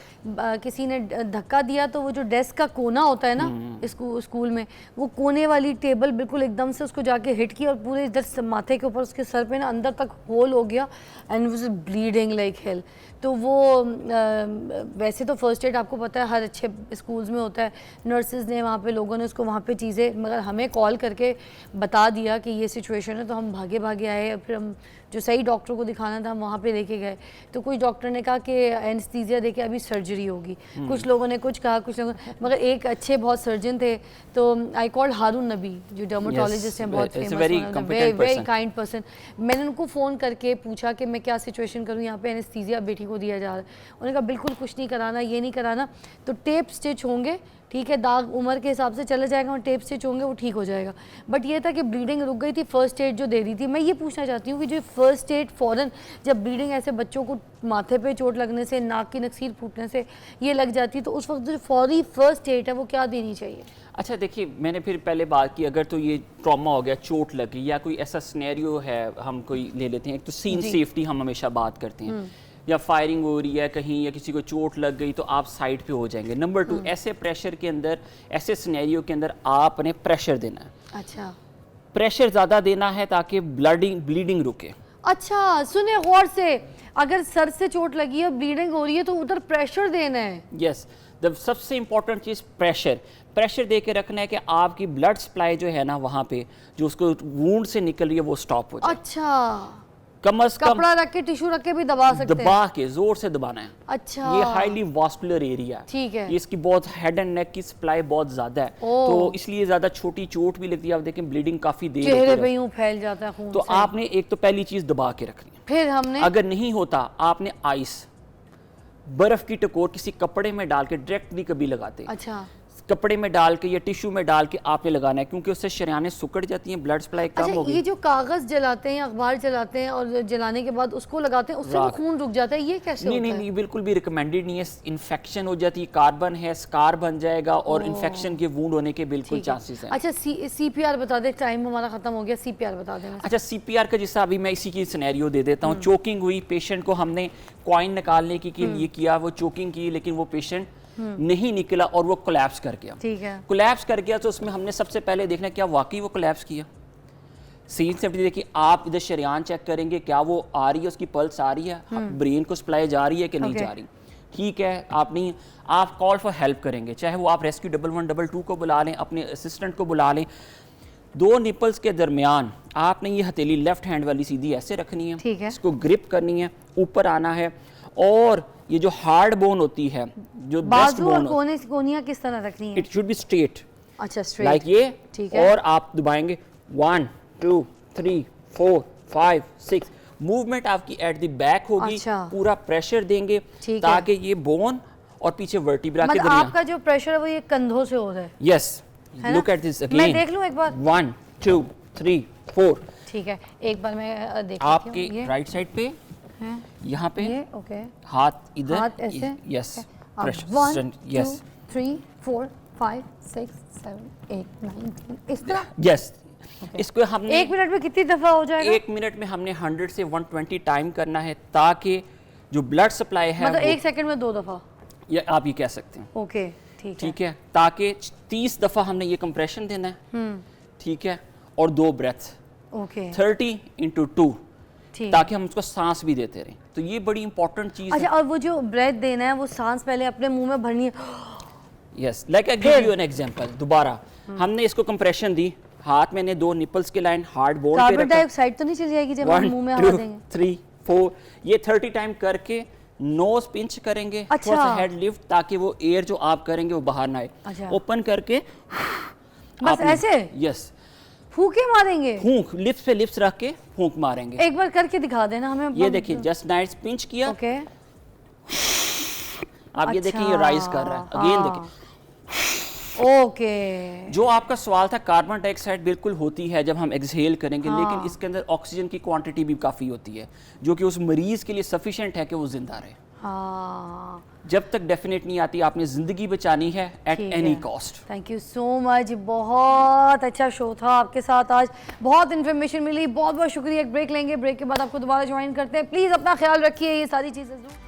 किसी ने धक्का दिया तो वो जो डेस्क का कोना होता है ना स्कूल में, वो कोने वाली टेबल बिल्कुल एकदम से उसको जाके हिट की और पूरे इधर माथे के ऊपर उसके सर पे ना अंदर तक होल हो गया and was bleeding like hell. तो वो वैसे तो फर्स्ट एड आपको पता है हर अच्छे स्कूल्स में होता है, नर्सेज ने वहाँ पे लोगों ने उसको वहाँ पे चीज़ें, मगर हमें कॉल करके बता दिया कि ये सिचुएशन है, तो हम भागे भागे आए, फिर हम जो सही डॉक्टर को दिखाना था हम वहाँ पे लेके गए। तो कुछ डॉक्टर ने कहा कि एनेस्थीसिया देके अभी सर्जरी होगी, कुछ लोगों ने कुछ कहा, कुछ लोगों, मगर एक अच्छे बहुत सर्जन थे, तो आई कॉल्ड हारून नबी जो डर्माटोलॉजिस्ट हैं, बहुत फेमस, वेरी काइंड पर्सन। मैंने उनको फ़ोन करके पूछा कि मैं क्या सिचुएशन करूँ, यहाँ पे एनेस्थीसिया बेटी को दिया जा रहा है। उन्होंने कहा बिल्कुल कुछ नहीं कराना, ये नहीं कराना, तो टेप स्टिच होंगे, ठीक है, दाग उम्र के हिसाब से चला जाएगा और टेप स्टिच होंगे, वो ठीक हो जाएगा। बट ये था कि ब्लीडिंग रुक गई थी, फर्स्ट एड जो दे दी थी। मैं ये पूछना चाहती हूँ कि जो फर्स्ट एड फ़ौरन जब ब्लीडिंग ऐसे बच्चों को माथे पे चोट लगने से, नाक की नक्सीर फूटने से ये लग जाती है, तो उस वक्त जो फौरी फर्स्ट एड है वो क्या देनी चाहिए? अच्छा देखिए, मैंने फिर पहले बात की, अगर तो ये ट्रॉमा हो गया, चोट लगी या कोई ऐसा सिनेरियो है, हम कोई ले लेते हैं, एक तो सीन सेफ्टी हम हमेशा बात करते हैं, या फायरिंग हो रही है कहीं या किसी को चोट लग गई तो आप साइड पे हो जाएंगे। नंबर 2, ऐसे प्रेशर के अंदर, ऐसे सिनेरियो के अंदर आपने प्रेशर देना है। अच्छा, प्रेशर ज़्यादा देना है ताकि ब्लीडिंग रुके। अच्छा, सुने गौर से, अगर सर से चोट लगी है, ब्लीडिंग हो रही है, तो उधर प्रेशर देना है। यस, सबसे इंपॉर्टेंट चीज़ प्रेशर दे के रखना है कि आपकी ब्लड सप्लाई जो है ना वहाँ पे जो उसको वूंड से निकल रही है वो स्टॉप हो जाए। अच्छा, कम अज कम कपड़ा रख के, टिश्यू रख के भी दबा सकते हैं? दबा के जोर से दबाना है। अच्छा, ये हाईली वास्कुलर एरिया है, ठीक है, ये इसकी बहुत हेड एंड नेक की सप्लाई बहुत ज्यादा है, तो इसलिए ज्यादा छोटी चोट भी लगती है। आप देखें ब्लीडिंग काफी देर चेहरे पे यूं फैल जाता है खून तो से। आपने एक तो पहली चीज दबा के रखनी है। फिर हमने, अगर नहीं होता, आपने आइस, बर्फ की टकोर किसी कपड़े में डाल के डायरेक्ट नहीं कभी लगाते, अच्छा, कपड़े में डाल के या टिश्यू में डाल के आपने लगाना है, क्योंकि उससे शरीयानें सुकड़ जाती हैं, ब्लड सप्लाई कम अच्छा, होगी। ये जो कागज जलाते हैं, अखबार जलाते हैं और जलाने के बाद उसको लगाते हैं, उससे वो खून रुक जाता है, ये कैसे होता है? नहीं, बिल्कुल भी रिकमेंडेड नहीं है। इन्फेक्शन हो जाती है, कार्बन है, स्कार बन जाएगा और इन्फेक्शन के वूंड होने के बिल्कुल चांसेस हैं। अच्छा, CPR बता दे, टाइम हमारा खत्म हो गया, CPR बता दें। अच्छा, CPR का जिसका अभी मैं इसी की सिनेरियो दे देता हूँ। चोकिंग हुई, पेशेंट को हमने कॉइन निकालने के लिए किया, वो चोकिंग की, लेकिन वो पेशेंट नहीं निकला और वो कोलैप्स कर गया। ठीक है, कोलैप्स कर गया तो उसमें हमने सबसे पहले देखना क्या वाकई वो कोलैप्स किया। सीन सेफ्टी देखिए, आप इधर शरीयान चेक करेंगे, क्या वो आ रही है, उसकी पल्स आ रही है, ब्रेन को सप्लाई जा रही है कि नहीं जा रही। ठीक है, आप कॉल फॉर हेल्प करेंगे, चाहे वो आप रेस्क्यू 1112 को बुला लें, अपने असिस्टेंट को बुला लें। 2 निपल्स के दरमियान आपने ये हथेली लेफ्ट हैंड वाली सीधी ऐसे रखनी है, ठीक है, इसको ग्रिप करनी है, ऊपर आना है, और ये जो हार्ड बोन होती है, जो ब्रेस्ट बोन, कोनिया किस तरह रखनी है? इट शुड बी स्ट्रेट, अच्छा, स्ट्रेट, लाइक ये, ठीक है, और आप दबाएंगे 1 2 3 4 5 6। मूवमेंट आपकी एट द बैक होगी। अच्छा, पूरा प्रेशर देंगे ताकि ये बोन और पीछे वर्टिब्रा के दरमियान, आपका जो प्रेशर है वो ये कंधों से हो रहा है। Yes, look at this again, मैं देख लूं एक बार? 1 2 3 4। ठीक है, एक बार मैं देख आपके राइट साइड पे है, यहाँ पे ये, ओके, हाथ इधर, हाथ ऐसे, यस, 1 2 3 4 5 6 7 8 9 10, इस तरह। यस, इसको हमने 1 मिनट में कितनी दफा हो जाएगा? 1 मिनट में हमने 100 से 120 टाइम करना है, ताकि जो ब्लड सप्लाई है, मतलब 1 सेकंड में 2 दफा, या आप ये कह सकते हैं। ओके, ठीक है, ताकि 30 दफा हमने ये कंप्रेशन देना है, ठीक है, और 2 ब्रेथ, ओके, 30 × 2, ताकि हम उसको सांस भी देते रहें। तो ये बड़ी इंपॉर्टेंट चीज अच्छा, है। और वो जो ब्रेथ देना है वो सांस पहले अपने मुंह में भरनी है। Yes, like I give you an example. दोबारा हमने इसको कंप्रेशन दी, हाथ मैंने 2 निपल्स के लाइन हार्ड बोन पे रखा। कार्बन डाइऑक्साइड तो नहीं चली जाएगी जब हम मुंह में हवा देंगे? 1 2 3 4, ये 30 टाइम करके नोज पिंच करेंगे, अच्छा, थोड़ा सा हेड लिफ्ट, ताकि वो एयर जो आप करेंगे वो बाहर ना आए। अच्छा, ओपन करके बस ऐसे? यस, फूके मारेंगे? फूंक, लिप्स पे लिप्स रख के फूंक मारेंगे। एक बार करके दिखा देना हमें। ये देखिए, जस्ट नाइट्स पिंच किया, ओके, आप ये देखिए ये राइज कर रहा है। अगेन देखिए, ओके। जो आपका सवाल था, कार्बन डाइऑक्साइड बिल्कुल होती है जब हम एक्सहेल करेंगे, लेकिन इसके अंदर ऑक्सीजन की क्वांटिटी भी काफ़ी होती है जो कि उस मरीज़ के लिए सफिशेंट है कि वो ज़िंदा रहे। हाँ, जब तक डेफिनेट नहीं आती, आपने ज़िंदगी बचानी है एट ठीक एनी है। Cost. Thank you so much, बहुत अच्छा शो था आपके साथ आज, बहुत इन्फॉर्मेशन मिली, बहुत बहुत शुक्रिया। एक ब्रेक लेंगे, ब्रेक के बाद आपको दोबारा ज्वाइन करते हैं। प्लीज़ अपना ख्याल रखिए, ये सारी चीज़ें ज़रूर।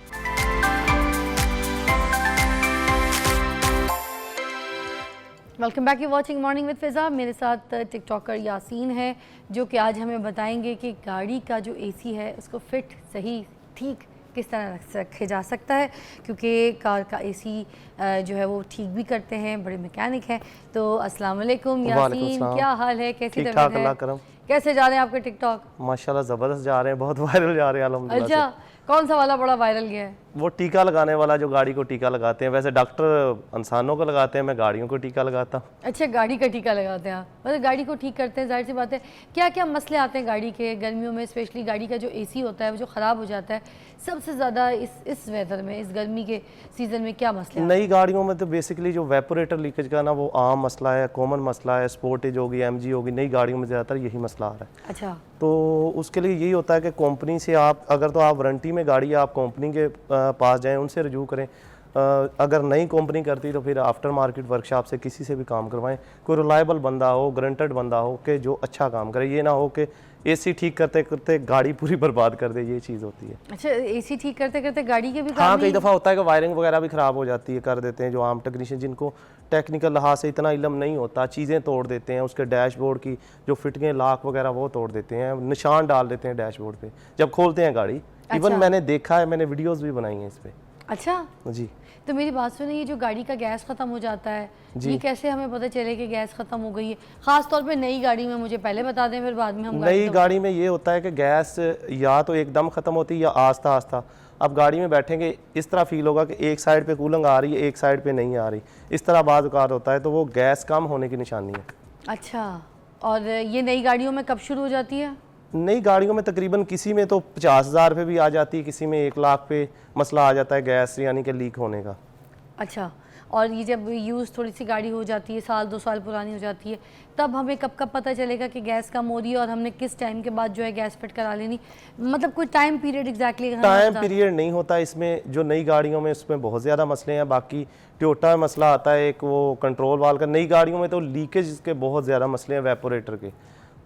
Welcome back, you watching morning with Fiza. मेरे साथ टिकटॉकर यासीन है जो कि आज हमें बताएंगे कि गाड़ी का जो एसी है उसको फिट सही ठीक किस तरह रखे जा सकता है, क्योंकि कार का एसी जो है वो ठीक भी करते हैं, बड़े मैकेनिक हैं। तो अस्सलाम वालेकुम यासीन, क्या हाल है, कैसी ठीक तबीयत ठाक, है? अल्लाह करम। कैसे जा रहे हैं आपके टिकटॉक? माशाल्लाह ज़बरदस्त जा रहे हैं, बहुत वायरल जा रहे हैं अल्हम्दुलिल्लाह से। अच्छा, कौन सा वाला बड़ा वायरल गया है? वो टीका लगाने वाला, जो गाड़ी को टीका लगाते हैं। वैसे डॉक्टर इंसानों को लगाते हैं, मैं गाड़ियों को टीका लगाता हूँ। अच्छा, गाड़ी का टीका लगाते हैं आप, मतलब गाड़ी को ठीक करते हैं। जाहिर सी बात है, क्या क्या मसले आते हैं गाड़ी के गर्मियों में, स्पेशली गाड़ी का जो एसी होता है वो जो ख़राब हो जाता है सबसे ज़्यादा इस वेदर में, इस गर्मी के सीज़न में क्या मसले आते हैं? नई गाड़ियों में तो बेसिकली जो वेपोरेटर लीकेज का ना, वो आम मसला है, कॉमन मसला है। स्पोर्टेज होगी, एमजी होगी, नई गाड़ियों में ज़्यादातर यही मसला आ रहा है। अच्छा, तो उसके लिए यही होता है कि कंपनी से आप, अगर तो आप वारंटी में गाड़ी है, आप कंपनी के पास जाएं, उनसे रजू करें। अगर नई कंपनी करती तो फिर आफ्टर मार्केट वर्कशॉप से किसी से भी काम करवाएं। कोई रिलायबल बंदा हो, गारंटेड बंदा हो कि जो अच्छा काम करे। ये ना हो कि एसी ठीक करते करते गाड़ी पूरी बर्बाद कर दे, ये चीज़ होती है। अच्छा, एसी ठीक करते करते गाड़ी के भी हाँ, काम कई दफ़ा होता है कि वायरिंग वगैरह भी ख़राब हो जाती है, कर देते हैं जो आम टेक्नीशियन जिनको टेक्निकल लिहाज से इतना इल्म नहीं होता, चीज़ें तोड़ देते हैं। उसके डैशबोर्ड की जो फिटिंग लाख वगैरह वो तोड़ देते हैं, निशान डाल देते हैं डैशबोर्ड पे जब खोलते हैं गाड़ी। इवन मैंने देखा है, मैंने वीडियोस भी बनाई हैं इस पे। अच्छा, जी। तो मेरी बात सुनिए, ये जो गाड़ी का गैस ख़त्म हो जाता है, ये कैसे हमें पता चले कि गैस ख़त्म हो गई है? ख़ास तौर पे नई गाड़ी में, मुझे पहले बता दें फिर बाद में हम नई गाड़ी में ये होता है कि गैस या तो एकदम ख़त्म होती है या आस्ता आस्ता। अब गाड़ी में बैठेंगे, इस तरह फील होगा कि एक साइड पे कूलिंग आ रही है, एक साइड पे नहीं आ रही, इस तरह बाज़ औक़ात होता है, तो वो गैस कम होने की निशानी है। अच्छा, और ये नई गाड़ियों में कब शुरू हो जाती है? नई गाड़ियों में तकरीबन किसी में तो 50,000 पे भी आ जाती है, किसी में 1 लाख पे मसला आ जाता है गैस यानी कि लीक होने का। अच्छा, और ये जब यूज़ थोड़ी सी गाड़ी हो जाती है, 1-2 साल पुरानी हो जाती है, तब हमें कब कब पता चलेगा कि गैस कम हो रही है और हमने किस टाइम के बाद जो है गैस फिट करा लेनी? मतलब कोई time period exactly time period नहीं होता इसमें। जो नई गाड़ियों में उसमें बहुत ज़्यादा मसले हैं। बाकी टोयोटा में मसला आता है एक, वो कंट्रोल वाल का। नई गाड़ियों में तो लीकेज के बहुत ज़्यादा मसले हैं वेपोरेटर के,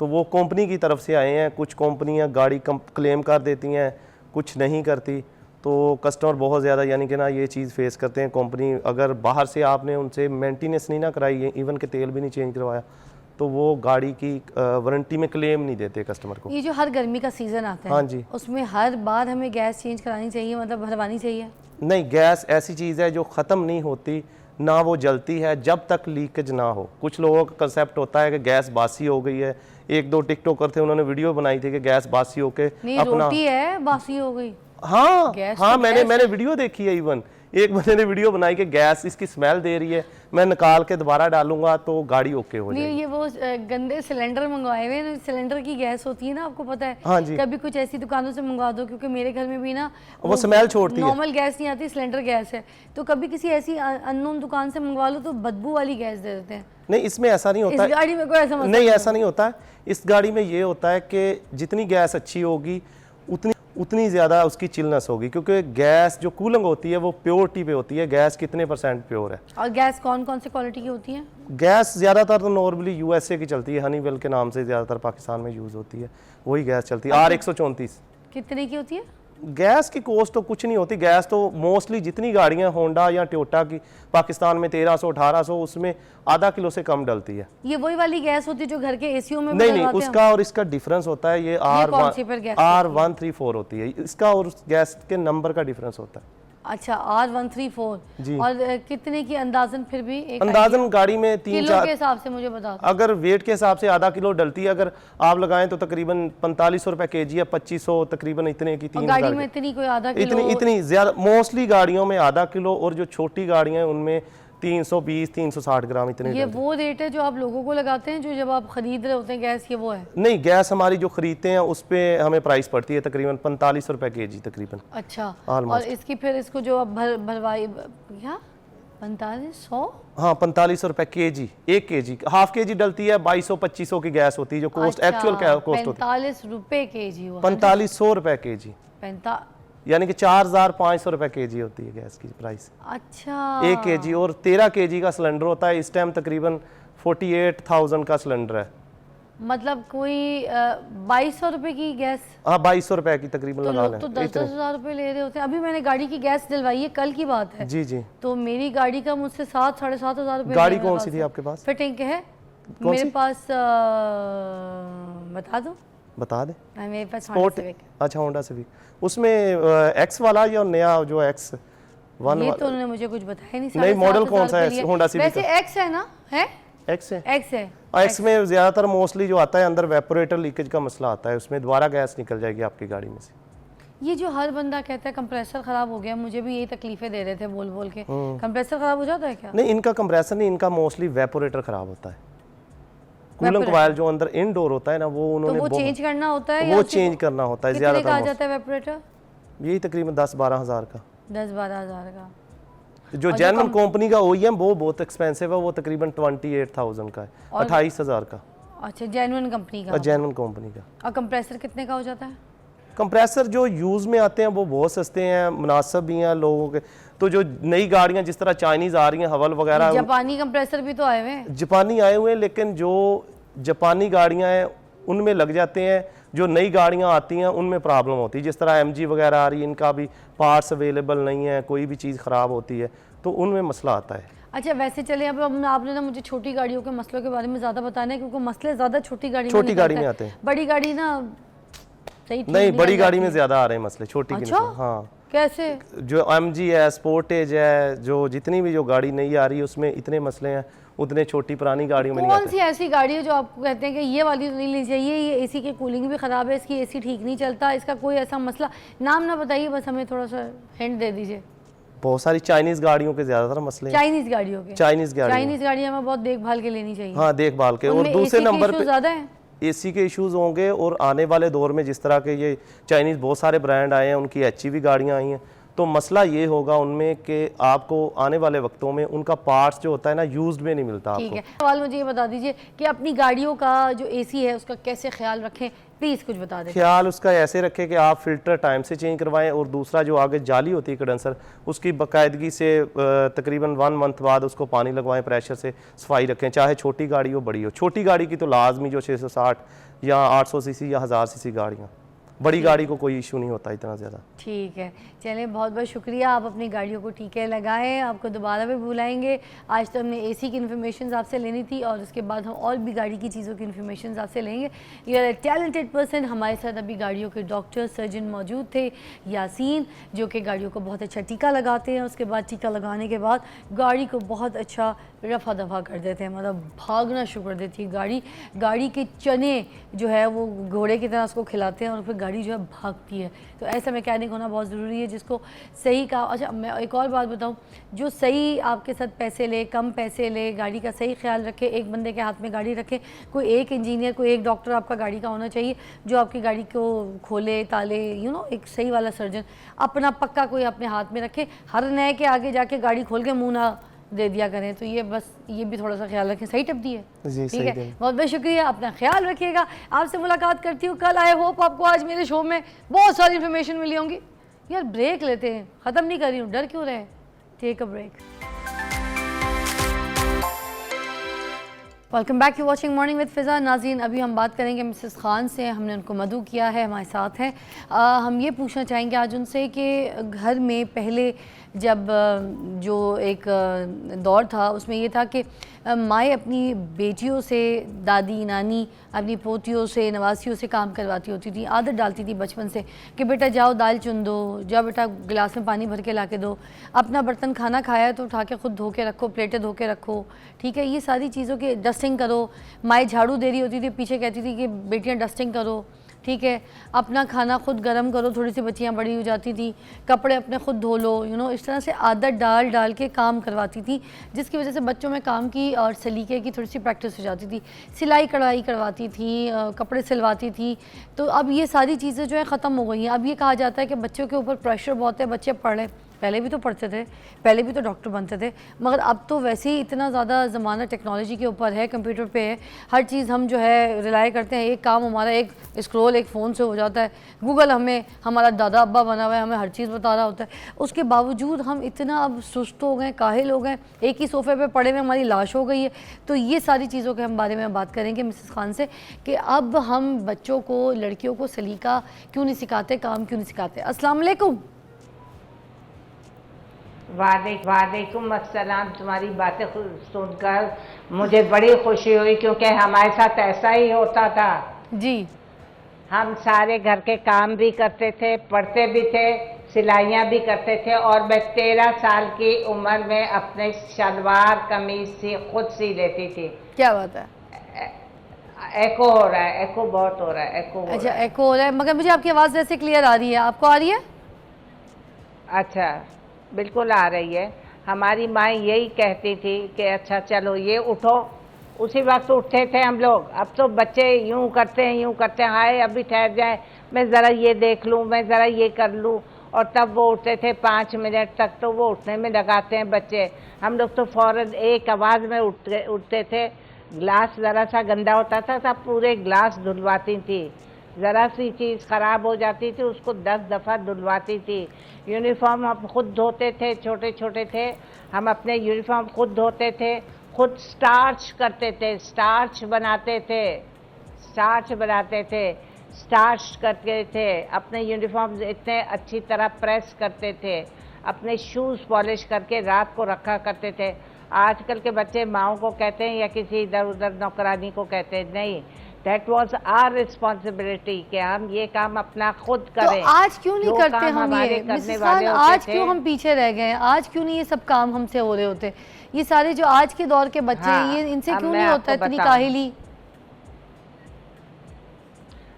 तो वो कंपनी की तरफ से आए हैं। कुछ कंपनियां गाड़ी क्लेम कर देती हैं, कुछ नहीं करती, तो कस्टमर बहुत ज़्यादा यानी कि ना ये चीज़ फेस करते हैं। कंपनी अगर बाहर से आपने उनसे मेंटेनेंस नहीं ना कराई है, इवन के तेल भी नहीं चेंज करवाया, तो वो गाड़ी की वारंटी में क्लेम नहीं देते कस्टमर को। ये जो हर गर्मी का सीज़न आता है, हाँ जी, उसमें हर बार हमें गैस चेंज करानी चाहिए, मतलब भरवानी चाहिए? नहीं, गैस ऐसी चीज़ है जो ख़त्म नहीं होती, ना वो जलती है जब तक लीकेज ना हो। कुछ लोगों का कंसेप्ट होता है कि गैस बासी हो गई है। 1-2 टिकटॉकर थे, उन्होंने वीडियो बनाई थी कि गैस बासी होके अपना रोटी है बासी हो गई। हाँ हाँ, तो मैंने वीडियो देखी है। इवन एक बंदे ने वीडियो बनाई कि गैस इसकी स्मेल दे रही है, मैं निकाल के दोबारा डालूंगा तो गाड़ी ओके हो जाएगी। ये वो गंदे सिलेंडर मंगवाए हुए हैं, सिलेंडर की गैस होती है ना, आपको पता है? हाँ जी। कभी कुछ ऐसी दुकानों से मंगवा दो, क्योंकि मेरे घर में भी ना वो स्मेल छोड़ती है। नॉर्मल गैस नहीं आती, सिलेंडर गैस है, तो कभी किसी ऐसी अननोन दुकान से मंगवा लो तो बदबू वाली गैस दे देते हैं। नहीं, इसमें ऐसा नहीं होता। इस गाड़ी में कोई ऐसा मसला नहीं, ऐसा नहीं होता है। इस गाड़ी में ये होता है कि जितनी गैस अच्छी होगी उतनी ज़्यादा उसकी चिलनेस होगी, क्योंकि गैस जो कूलिंग होती है वो प्योरिटी पे होती है। गैस कितने % प्योर है। और गैस कौन कौन से क्वालिटी की होती है? गैस ज़्यादातर तो नॉर्मली USA की चलती है, हनीवेल के नाम से ज़्यादातर पाकिस्तान में यूज़ होती है, वही गैस चलती है। R134 कितने की होती है? गैस की कॉस्ट तो कुछ नहीं होती। गैस तो मोस्टली जितनी गाड़ियां होंडा या टोयोटा की पाकिस्तान में 1300-1800, उसमें आधा किलो से कम डलती है। ये वही वाली गैस होती है जो घर के एसीओ में नहीं, उसका और इसका डिफरेंस होता है। ये R134 होती है, इसका और उस गैस के नंबर का डिफरेंस होता है। अच्छा, R134 जी। और कितने की अंदाजन? फिर भी एक अंदाजन गाड़ी में किलो के हिसाब से मुझे बता दो। अगर वेट के हिसाब से आधा किलो डलती है, अगर आप लगाएं तो तकरीबन 4500 रुपए kg है, 2500 तकरीबन इतने की। 3 गाड़ी में इतनी कोई आधा किलो? इतनी ज्यादा मोस्टली गाड़ियों में आधा किलो, और जो छोटी गाड़ियां हैं उनमें 320-360 ग्राम इतने। ये वो रेट है जो आप लोगों को लगाते हैं, जो जब आप खरीद रहे होते हैं गैस, ये वो है? नहीं, गैस हमारी जो खरीदते हैं उस पे हमें प्राइस पड़ती है तकरीबन 4500 रुपए kg तकरीबन। अच्छा, और इसकी फिर इसको जो आप भरवाई क्या 4500? हाँ 4500 रुपए केजी, 1 केजी, हाफ केजी डलती है 2200-2500 की गैस होती है जो कॉस्ट एक्चुअल कॉस्ट होती है। 45 रुपए केजी हुआ। 4500 रुपए केजी, यानी कि 4500 रुपए केजी होती है गैस की प्राइस। अच्छा 1 केजी और 13 केजी का सिलेंडर होता है। इस टाइम तकरीबन 48,000 का सिलेंडर है। मतलब कोई 2200 रुपए की गैस? हाँ 2200 रुपए की तकरीबन तो लगा लोग लें तो 10-10 हज़ार रुपए ले रहे होते हैं। अभी मैंने गाड़ी की गैस दिलवाई है, कल की बात है। जी जी। तो मेरी गाड़ी का मुझसे 7-7.5 हज़ार रुपए। गाड़ी कौन सी थी आपके पास? फिटिंग के है मेरे पास। बता दो, बता दे। मेरे पास स्पोर्ट, Honda Civic। अच्छा होंडा सिविक। उसमें एक्स वाला या नया जो एक्स वन? ये तो उन्होंने मुझे कुछ बताया नहीं। नहीं, मॉडल कौन सा है होंडा सिविक? वैसे एक्स है ना? है एक्स है। एक्स है। एक्स में ज़्यादातर मोस्टली जो आता है अंदर वेपोरेटर लीकेज का मसला आता है, उसमें दोबारा गैस निकल जाएगी आपकी गाड़ी में से। ये जो हर बंदा कहता है कंप्रेसर खराब हो गया, मुझे भी यही तकलीफें दे रहे थे बोल बोल के। कंप्रेसर खराब हो जाता है क्या? नहीं, इनका कंप्रेसर नहीं, इनका मोस्टली वेपोरेटर खराब होता है। कूलिंग कॉइल जो अंदर इनडोर होता है ना, वो उन्होंने तो वो चेंज करना होता है? वो चेंज करना होता है। कितने का आ ज़्यादातर जाता है वेपोरेटर? यही तकरीबन 10-12 हज़ार का। 10-12 हज़ार का। जो जेन्युइन कंपनी का OEM वो बहुत एक्सपेंसिव है, वो तकरीबन 28,000 का है, 28,000 का। अच्छा, जेन्युइन कंपनी का? जेन्युइन कंपनी का। और कंप्रेसर कितने का हो जाता है? कंप्रेसर जो यूज़ में आते हैं वो बहुत सस्ते हैं, मुनासिब भी हैं लोगों के। तो जो नई गाड़ियां जिस तरह चाइनीज़ आ रही हैं, हवल वगैरह, जापानी कंप्रेसर भी तो आए हुए हैं। जापानी आए हुए हैं, लेकिन जो जापानी गाड़ियां हैं उनमें लग जाते हैं। जो नई गाड़ियां आती हैं उनमें प्रॉब्लम होती है, जिस तरह MG वगैरह आ रही है, इनका भी पार्ट्स अवेलेबल नहीं है, कोई भी चीज़ ख़राब होती है तो उनमें मसला आता है। अच्छा, वैसे चले अब आपने ना मुझे छोटी गाड़ियों के मसलों के बारे में ज़्यादा बताना है, क्योंकि मसले ज़्यादा छोटी गाड़ी में आते हैं। बड़ी गाड़ी ना सही नहीं, बड़ी गाड़ी में ज़्यादा आ रहे हैं मसले, छोटी की अच्छा? नहीं। हाँ, कैसे? जो MG है, स्पोर्टेज है, जो जितनी भी जो गाड़ी नई आ रही है उसमें इतने मसले हैं, उतने छोटी पुरानी गाड़ियों में नहीं कौन आते। सी ऐसी गाड़ी है जो आपको कहते हैं कि ये वाली तो नहीं लेनी चाहिए, ये AC की कूलिंग भी ख़राब है, इसकी AC ठीक नहीं चलता, इसका कोई ऐसा मसला? नाम ना बताइए, बस हमें थोड़ा सा हिंट दे दीजिए। बहुत सारी चाइनीज़ गाड़ियों के ज़्यादातर मसले हैं। चाइनीज़ गाड़ियों के? चाइनीज़ गाड़ियाँ में बहुत देखभाल के लेनी चाहिए। हाँ, देखभाल के। और दूसरे नंबर पे ज़्यादा है, AC के इश्यूज होंगे। और आने वाले दौर में जिस तरह के ये चाइनीज़ बहुत सारे ब्रांड आए हैं, उनकी HEV गाड़ियाँ आई हैं, तो मसला ये होगा उनमें कि आपको आने वाले वक्तों में उनका पार्ट्स जो होता है ना, यूज्ड में नहीं मिलता ठीक आपको। है। सवाल मुझे ये बता दीजिए कि अपनी गाड़ियों का जो AC है उसका कैसे ख्याल रखें, प्लीज़ कुछ बता दें। ख्याल उसका ऐसे रखें कि आप फ़िल्टर टाइम से चेंज करवाएं, और दूसरा जो आगे जाली होती है कंडेंसर, उसकी बाकायदगी से तकरीबन 1 मंथ बाद उसको पानी लगवाएं, प्रेशर से सफाई रखें, चाहे छोटी गाड़ी हो बड़ी हो। छोटी गाड़ी की तो लाजमी जो 660 या 800 सीसी या 1000 सीसी गाड़ियाँ, बड़ी गाड़ी को कोई इशू नहीं होता इतना ज़्यादा। ठीक है, चलें, बहुत बहुत शुक्रिया। आप अपनी गाड़ियों को टीके लगाएं, आपको दोबारा भी बुलाएंगे। आज तो हमने AC की इन्फॉर्मेशन आपसे लेनी थी, और उसके बाद हम और भी गाड़ी की चीज़ों की इन्फॉर्मेशन आपसे लेंगे। You are a talented person. हमारे साथ अभी गाड़ियों के डॉक्टर सर्जन मौजूद थे, यासीन, जो कि गाड़ियों को बहुत अच्छा टीका लगाते हैं। उसके बाद टीका लगाने के बाद गाड़ी को बहुत अच्छा रफा दफा कर देते हैं, मतलब भागना शुरू कर देती है गाड़ी के चने जो है वो घोड़े की तरह उसको खिलाते हैं और फिर गाड़ी जो है भागती है। तो ऐसा मैकेनिक होना बहुत ज़रूरी है जिसको सही का। अच्छा, मैं एक और बात बताऊं, जो सही आपके साथ पैसे ले, कम पैसे ले, गाड़ी का सही ख्याल रखे, एक बंदे के हाथ में गाड़ी रखे, कोई एक इंजीनियर, कोई एक डॉक्टर आपका गाड़ी का होना चाहिए जो आपकी गाड़ी को खोले ताले, एक सही वाला सर्जन अपना पक्का कोई अपने हाथ में रखे। हर नए के आगे जाके गाड़ी खोल के मुँह ना दे दिया करें। तो ये बस ये भी थोड़ा सा ख्याल रखें। सही टिप दी है? ठीक है, बहुत बहुत शुक्रिया, अपना ख्याल रखिएगा। आपसे मुलाकात करती हूँ कल। आई होप आपको आज मेरे शो में बहुत सारी इन्फॉर्मेशन मिली होंगी। यार ब्रेक लेते हैं, ख़त्म नहीं कर रही हूँ, डर क्यों रहे। Take a break. Welcome back to watching morning with Fiza. नाज़रीन, अभी हम बात करेंगे मिसेस खान से। हमने उनको मदऊ किया है, हमारे साथ हैं। हम ये पूछना चाहेंगे आज उनसे कि घर में पहले जब जो एक दौर था उसमें ये था कि माएँ अपनी बेटियों से, दादी नानी अपनी पोतियों से, नवासियों से काम करवाती होती थी, आदत डालती थी बचपन से कि बेटा जाओ दाल चुन दो, जाओ बेटा गिलास में पानी भर के ला के दो, अपना बर्तन खाना खाया है तो उठा के खुद धो के रखो, प्लेटें धो के रखो, ठीक है, ये सारी चीज़ों की डस्टिंग करो। माएँ झाड़ू दे रही होती थी, पीछे कहती थी कि बेटियाँ डस्टिंग करो, ठीक है, अपना खाना खुद गर्म करो, थोड़ी सी बच्चियाँ बड़ी हो जाती थी, कपड़े अपने खुद धो लो, इस तरह से आदत डाल के काम करवाती थी, जिसकी वजह से बच्चों में काम की और सलीके की थोड़ी सी प्रैक्टिस हो जाती थी। सिलाई कढ़ाई करवाती थी, कपड़े सिलवाती थी। तो अब ये सारी चीज़ें जो है ख़त्म हो गई हैं। अब ये कहा जाता है कि बच्चों के ऊपर प्रेशर बहुत है, बच्चे पढ़ लें, पहले भी तो पढ़ते थे, पहले भी तो डॉक्टर बनते थे, मगर अब तो वैसे ही इतना ज़्यादा ज़माना टेक्नोलॉजी के ऊपर है, कंप्यूटर पे है, हर चीज़ हम जो है रिलाई करते हैं। एक काम हमारा एक स्क्रॉल एक फ़ोन से हो जाता है, गूगल हमें हमारा दादा अब्बा बना हुआ है, हमें हर चीज़ बता रहा होता है। उसके बावजूद हम इतना अब सुस्त हो गए, काहिल हो गए, एक ही सोफ़े पे पड़े हुए हमारी लाश हो गई है। तो ये सारी चीज़ों के हम बारे में बात करेंगे मिसेस खान से कि अब हम बच्चों को, लड़कियों को सलीका क्यों नहीं सिखाते, काम क्यों नहीं सिखाते। अस्सलाम वालेकुम। वालेकुम अस्सलाम। तुम्हारी बातें सुनकर मुझे बड़ी खुशी हुई, क्योंकि हमारे साथ ऐसा ही होता था जी। हम सारे घर के काम भी करते थे, पढ़ते भी थे, सिलाइयाँ भी करते थे, और मैं 13 साल की उम्र में अपने शलवार कमीज खुद सी लेती थी। क्या बात है। एको हो रहा है, एको बहुत हो रहा है, एको हो अच्छा रहा है। एको हो रहा है, मगर मुझे आपकी आवाज़ वैसे क्लियर आ रही है, आपको आ रही है? अच्छा, बिल्कुल आ रही है। हमारी माँ यही कहती थी कि अच्छा चलो ये उठो, उसी वक्त उठते थे हम लोग। अब तो बच्चे यूं करते हैं, हाय अभी ठहर जाए, मैं ज़रा ये देख लूँ, मैं ज़रा ये कर लूँ, और तब वो उठते थे। 5 मिनट तक तो वो उठने में लगाते हैं बच्चे। हम लोग तो फ़ौरन एक आवाज़ में उठते थे। गिलास ज़रा सा गंदा होता था तब पूरे गिलास धुलवाती थी, ज़रा सी चीज़ ख़राब हो जाती थी उसको 10 दफ़ा धुलवाती थी। यूनिफॉर्म हम खुद धोते थे, छोटे छोटे थे हम, अपने यूनिफॉर्म खुद धोते थे, खुद स्टार्च करते थे, स्टार्च बनाते थे, अपने यूनिफॉर्म इतने अच्छी तरह प्रेस करते थे, अपने शूज़ पॉलिश करके रात को रखा करते थे। आजकल के बच्चे माओ को कहते हैं या किसी इधर उधर नौकरानी को कहते हैं, नहीं, दैट वॉज आवर रिस्पॉन्सिबिलिटी कि हम ये काम अपना खुद करें। तो आज क्यों नहीं करते हम ये मिसेस खान, आज क्यों हम पीछे रह गए हैं? आज क्यों नहीं ये सब काम हमसे हो रहे होते? ये सारे जो आज के दौर के बच्चे हैं, ये इनसे क्यों नहीं होता इतनी काहिली?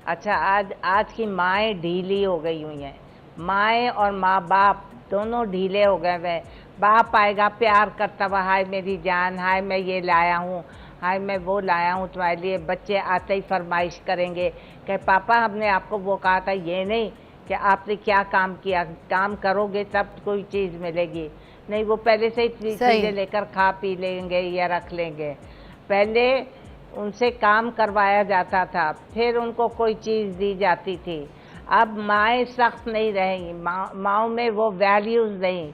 अच्छा, आज की माएँ ढीली हो गई हुई हैं। माएँ और माँ बाप दोनों ढीले हो गए हुए। बाप आएगा प्यार करता हुआ, हाय मेरी जान, हाय मैं ये लाया हूँ, हाय मैं वो लाया हूँ तुम्हारे लिए। बच्चे आते ही फरमाइश करेंगे कि पापा हमने आपको वो कहा था, ये नहीं कि आपने क्या काम किया, काम करोगे तब कोई चीज़ मिलेगी। नहीं, वो पहले से ही चीज़ें लेकर खा पी लेंगे या रख लेंगे। पहले उनसे काम करवाया जाता था, फिर उनको कोई चीज़ दी जाती थी। अब माएँ सख्त नहीं रहेंगी, माँओं में वो वैल्यूज़ नहीं,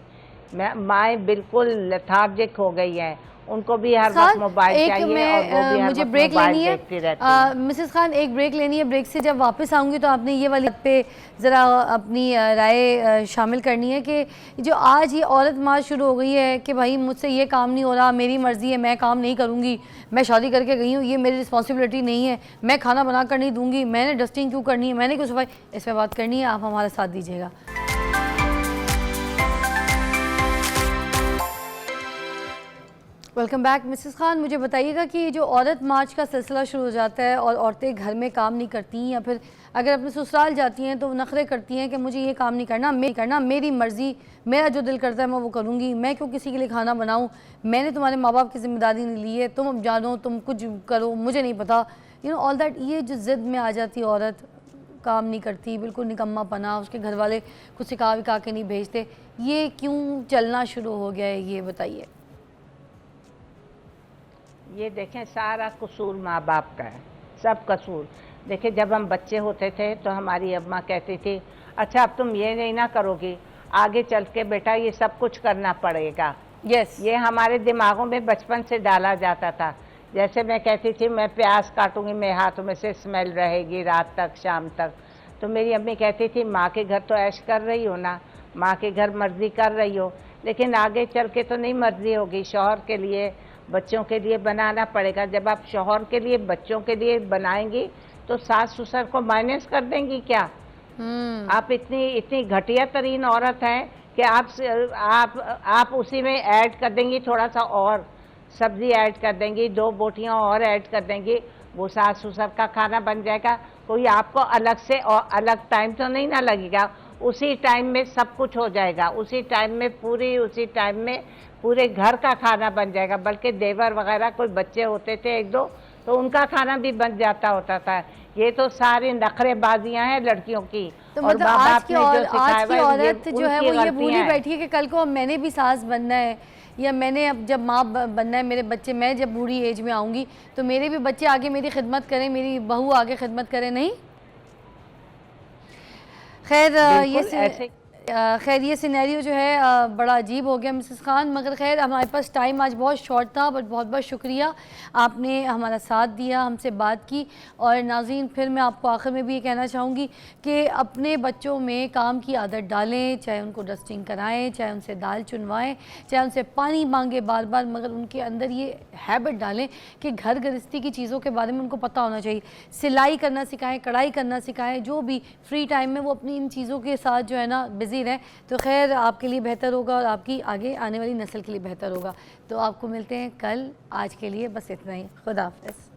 माएँ बिल्कुल लेथार्जिक हो गई हैं, उनको भी हर वक्त मोबाइल चाहिए और वो भी हर वक्त मोबाइल देखती रहती है। मिसेस खान एक ब्रेक लेनी है, ब्रेक से जब वापस आऊँगी तो आपने ये वाली बात पे ज़रा अपनी राय शामिल करनी है कि जो आज ये औरत मार्च शुरू हो गई है कि भाई मुझसे ये काम नहीं हो रहा, मेरी मर्ज़ी है, मैं काम नहीं करूँगी, मैं शादी करके गई हूँ, ये मेरी रिस्पॉन्सिबिलिटी नहीं है, मैं खाना बना कर नहीं दूँगी, मैंने डस्टिंग क्यों करनी है, मैंने क्यों सफाई, इस पर बात करनी है। आप हमारा साथ दीजिएगा। Welcome back. मिसेस खान, मुझे बताइएगा कि जो औरत मार्च का सिलसिला शुरू हो जाता है और औरतें घर में काम नहीं करती या फिर अगर अपने ससुराल जाती हैं तो वो नखरे करती हैं कि मुझे ये काम नहीं करना, मेरी मर्ज़ी, मेरा जो दिल करता है मैं वो करूँगी, मैं क्यों किसी के लिए खाना बनाऊँ, मैंने तुम्हारे माँ बाप की ज़िम्मेदारी नहीं ली है, तुम अब जानो, तुम कुछ करो, मुझे नहीं पता, यू नो ऑल दैट। ये जो ज़िद में आ जाती औरत, काम नहीं करती, बिल्कुल निकम्मा पना, उसके घर वाले कुछ सिखा विखा के नहीं भेजते, ये क्यों चलना शुरू हो गया है, ये बताइए। ये देखें, सारा कसूर माँ बाप का है, सब कसूर। देखिए, जब हम बच्चे होते थे तो हमारी अम्मा कहती थी, अच्छा अब तुम ये नहीं ना करोगी, आगे चल के बेटा ये सब कुछ करना पड़ेगा। ये हमारे दिमागों में बचपन से डाला जाता था। जैसे मैं कहती थी मैं प्याज काटूंगी, मेरे हाथों में से स्मेल रहेगी रात तक, शाम तक, तो मेरी अम्मी कहती थी माँ के घर तो ऐश कर रही हो ना, माँ के घर मर्जी कर रही हो, लेकिन आगे चल के तो नहीं मर्जी होगी, शौहर के लिए, बच्चों के लिए बनाना पड़ेगा। जब आप शौहर के लिए, बच्चों के लिए बनाएंगी तो सास ससुर को माइनस कर देंगी क्या? आप इतनी घटिया तरीन औरत हैं कि आप उसी में ऐड कर देंगी थोड़ा सा और सब्जी ऐड कर देंगी, 2 बोटियां और ऐड कर देंगी, वो सास ससुर का खाना बन जाएगा। कोई आपको अलग से और अलग टाइम तो नहीं ना लगेगा, उसी टाइम में सब कुछ हो जाएगा, उसी टाइम में पूरे घर का खाना बन जाएगा। बल्कि देवर वगैरह कोई बच्चे होते थे 1-2 तो उनका खाना भी बन जाता होता था। ये तो सारी नखरेबाजियां हैं लड़कियों की। तो और मतलब माँ आज बाप की ने जो आज सिखाया की हुआ है, औरत जो है उनकी वो ये गलतियां भूली हैं। बैठी है कि कल को मैंने भी सास बनना है, या मैंने अब जब माँ बनना है, मेरे बच्चे, मैं जब बूढ़ी एज में आऊँगी तो मेरे भी बच्चे आगे मेरी खिदमत करें, मेरी बहू आगे खिदमत करे, नहीं? खैर ऐसे खैर ये सिनेरियो जो है बड़ा अजीब हो गया मिसेस खान, मगर खैर हमारे पास टाइम आज बहुत शॉर्ट था, बट बहुत बहुत शुक्रिया, आपने हमारा साथ दिया, हमसे बात की। और नाज़रीन, फिर मैं आपको आखिर में भी ये कहना चाहूँगी कि अपने बच्चों में काम की आदत डालें, चाहे उनको डस्टिंग कराएं, चाहे उनसे दाल चुनवाएं, चाहे उनसे पानी मांगे बार बार, मगर उनके अंदर ये हैबिट डालें कि घर गृहस्थी की चीज़ों के बारे में उनको पता होना चाहिए। सिलाई करना सिखाएं, कढ़ाई करना सिखाएं, जो भी फ्री टाइम में वो अपनी इन चीज़ों के साथ जो है ना बिज़ी रहें, तो खैर आपके लिए बेहतर होगा और आपकी आगे आने वाली नस्ल के लिए बेहतर होगा। तो आपको मिलते हैं कल, आज के लिए बस इतना ही। खुदा हाफ़िज़।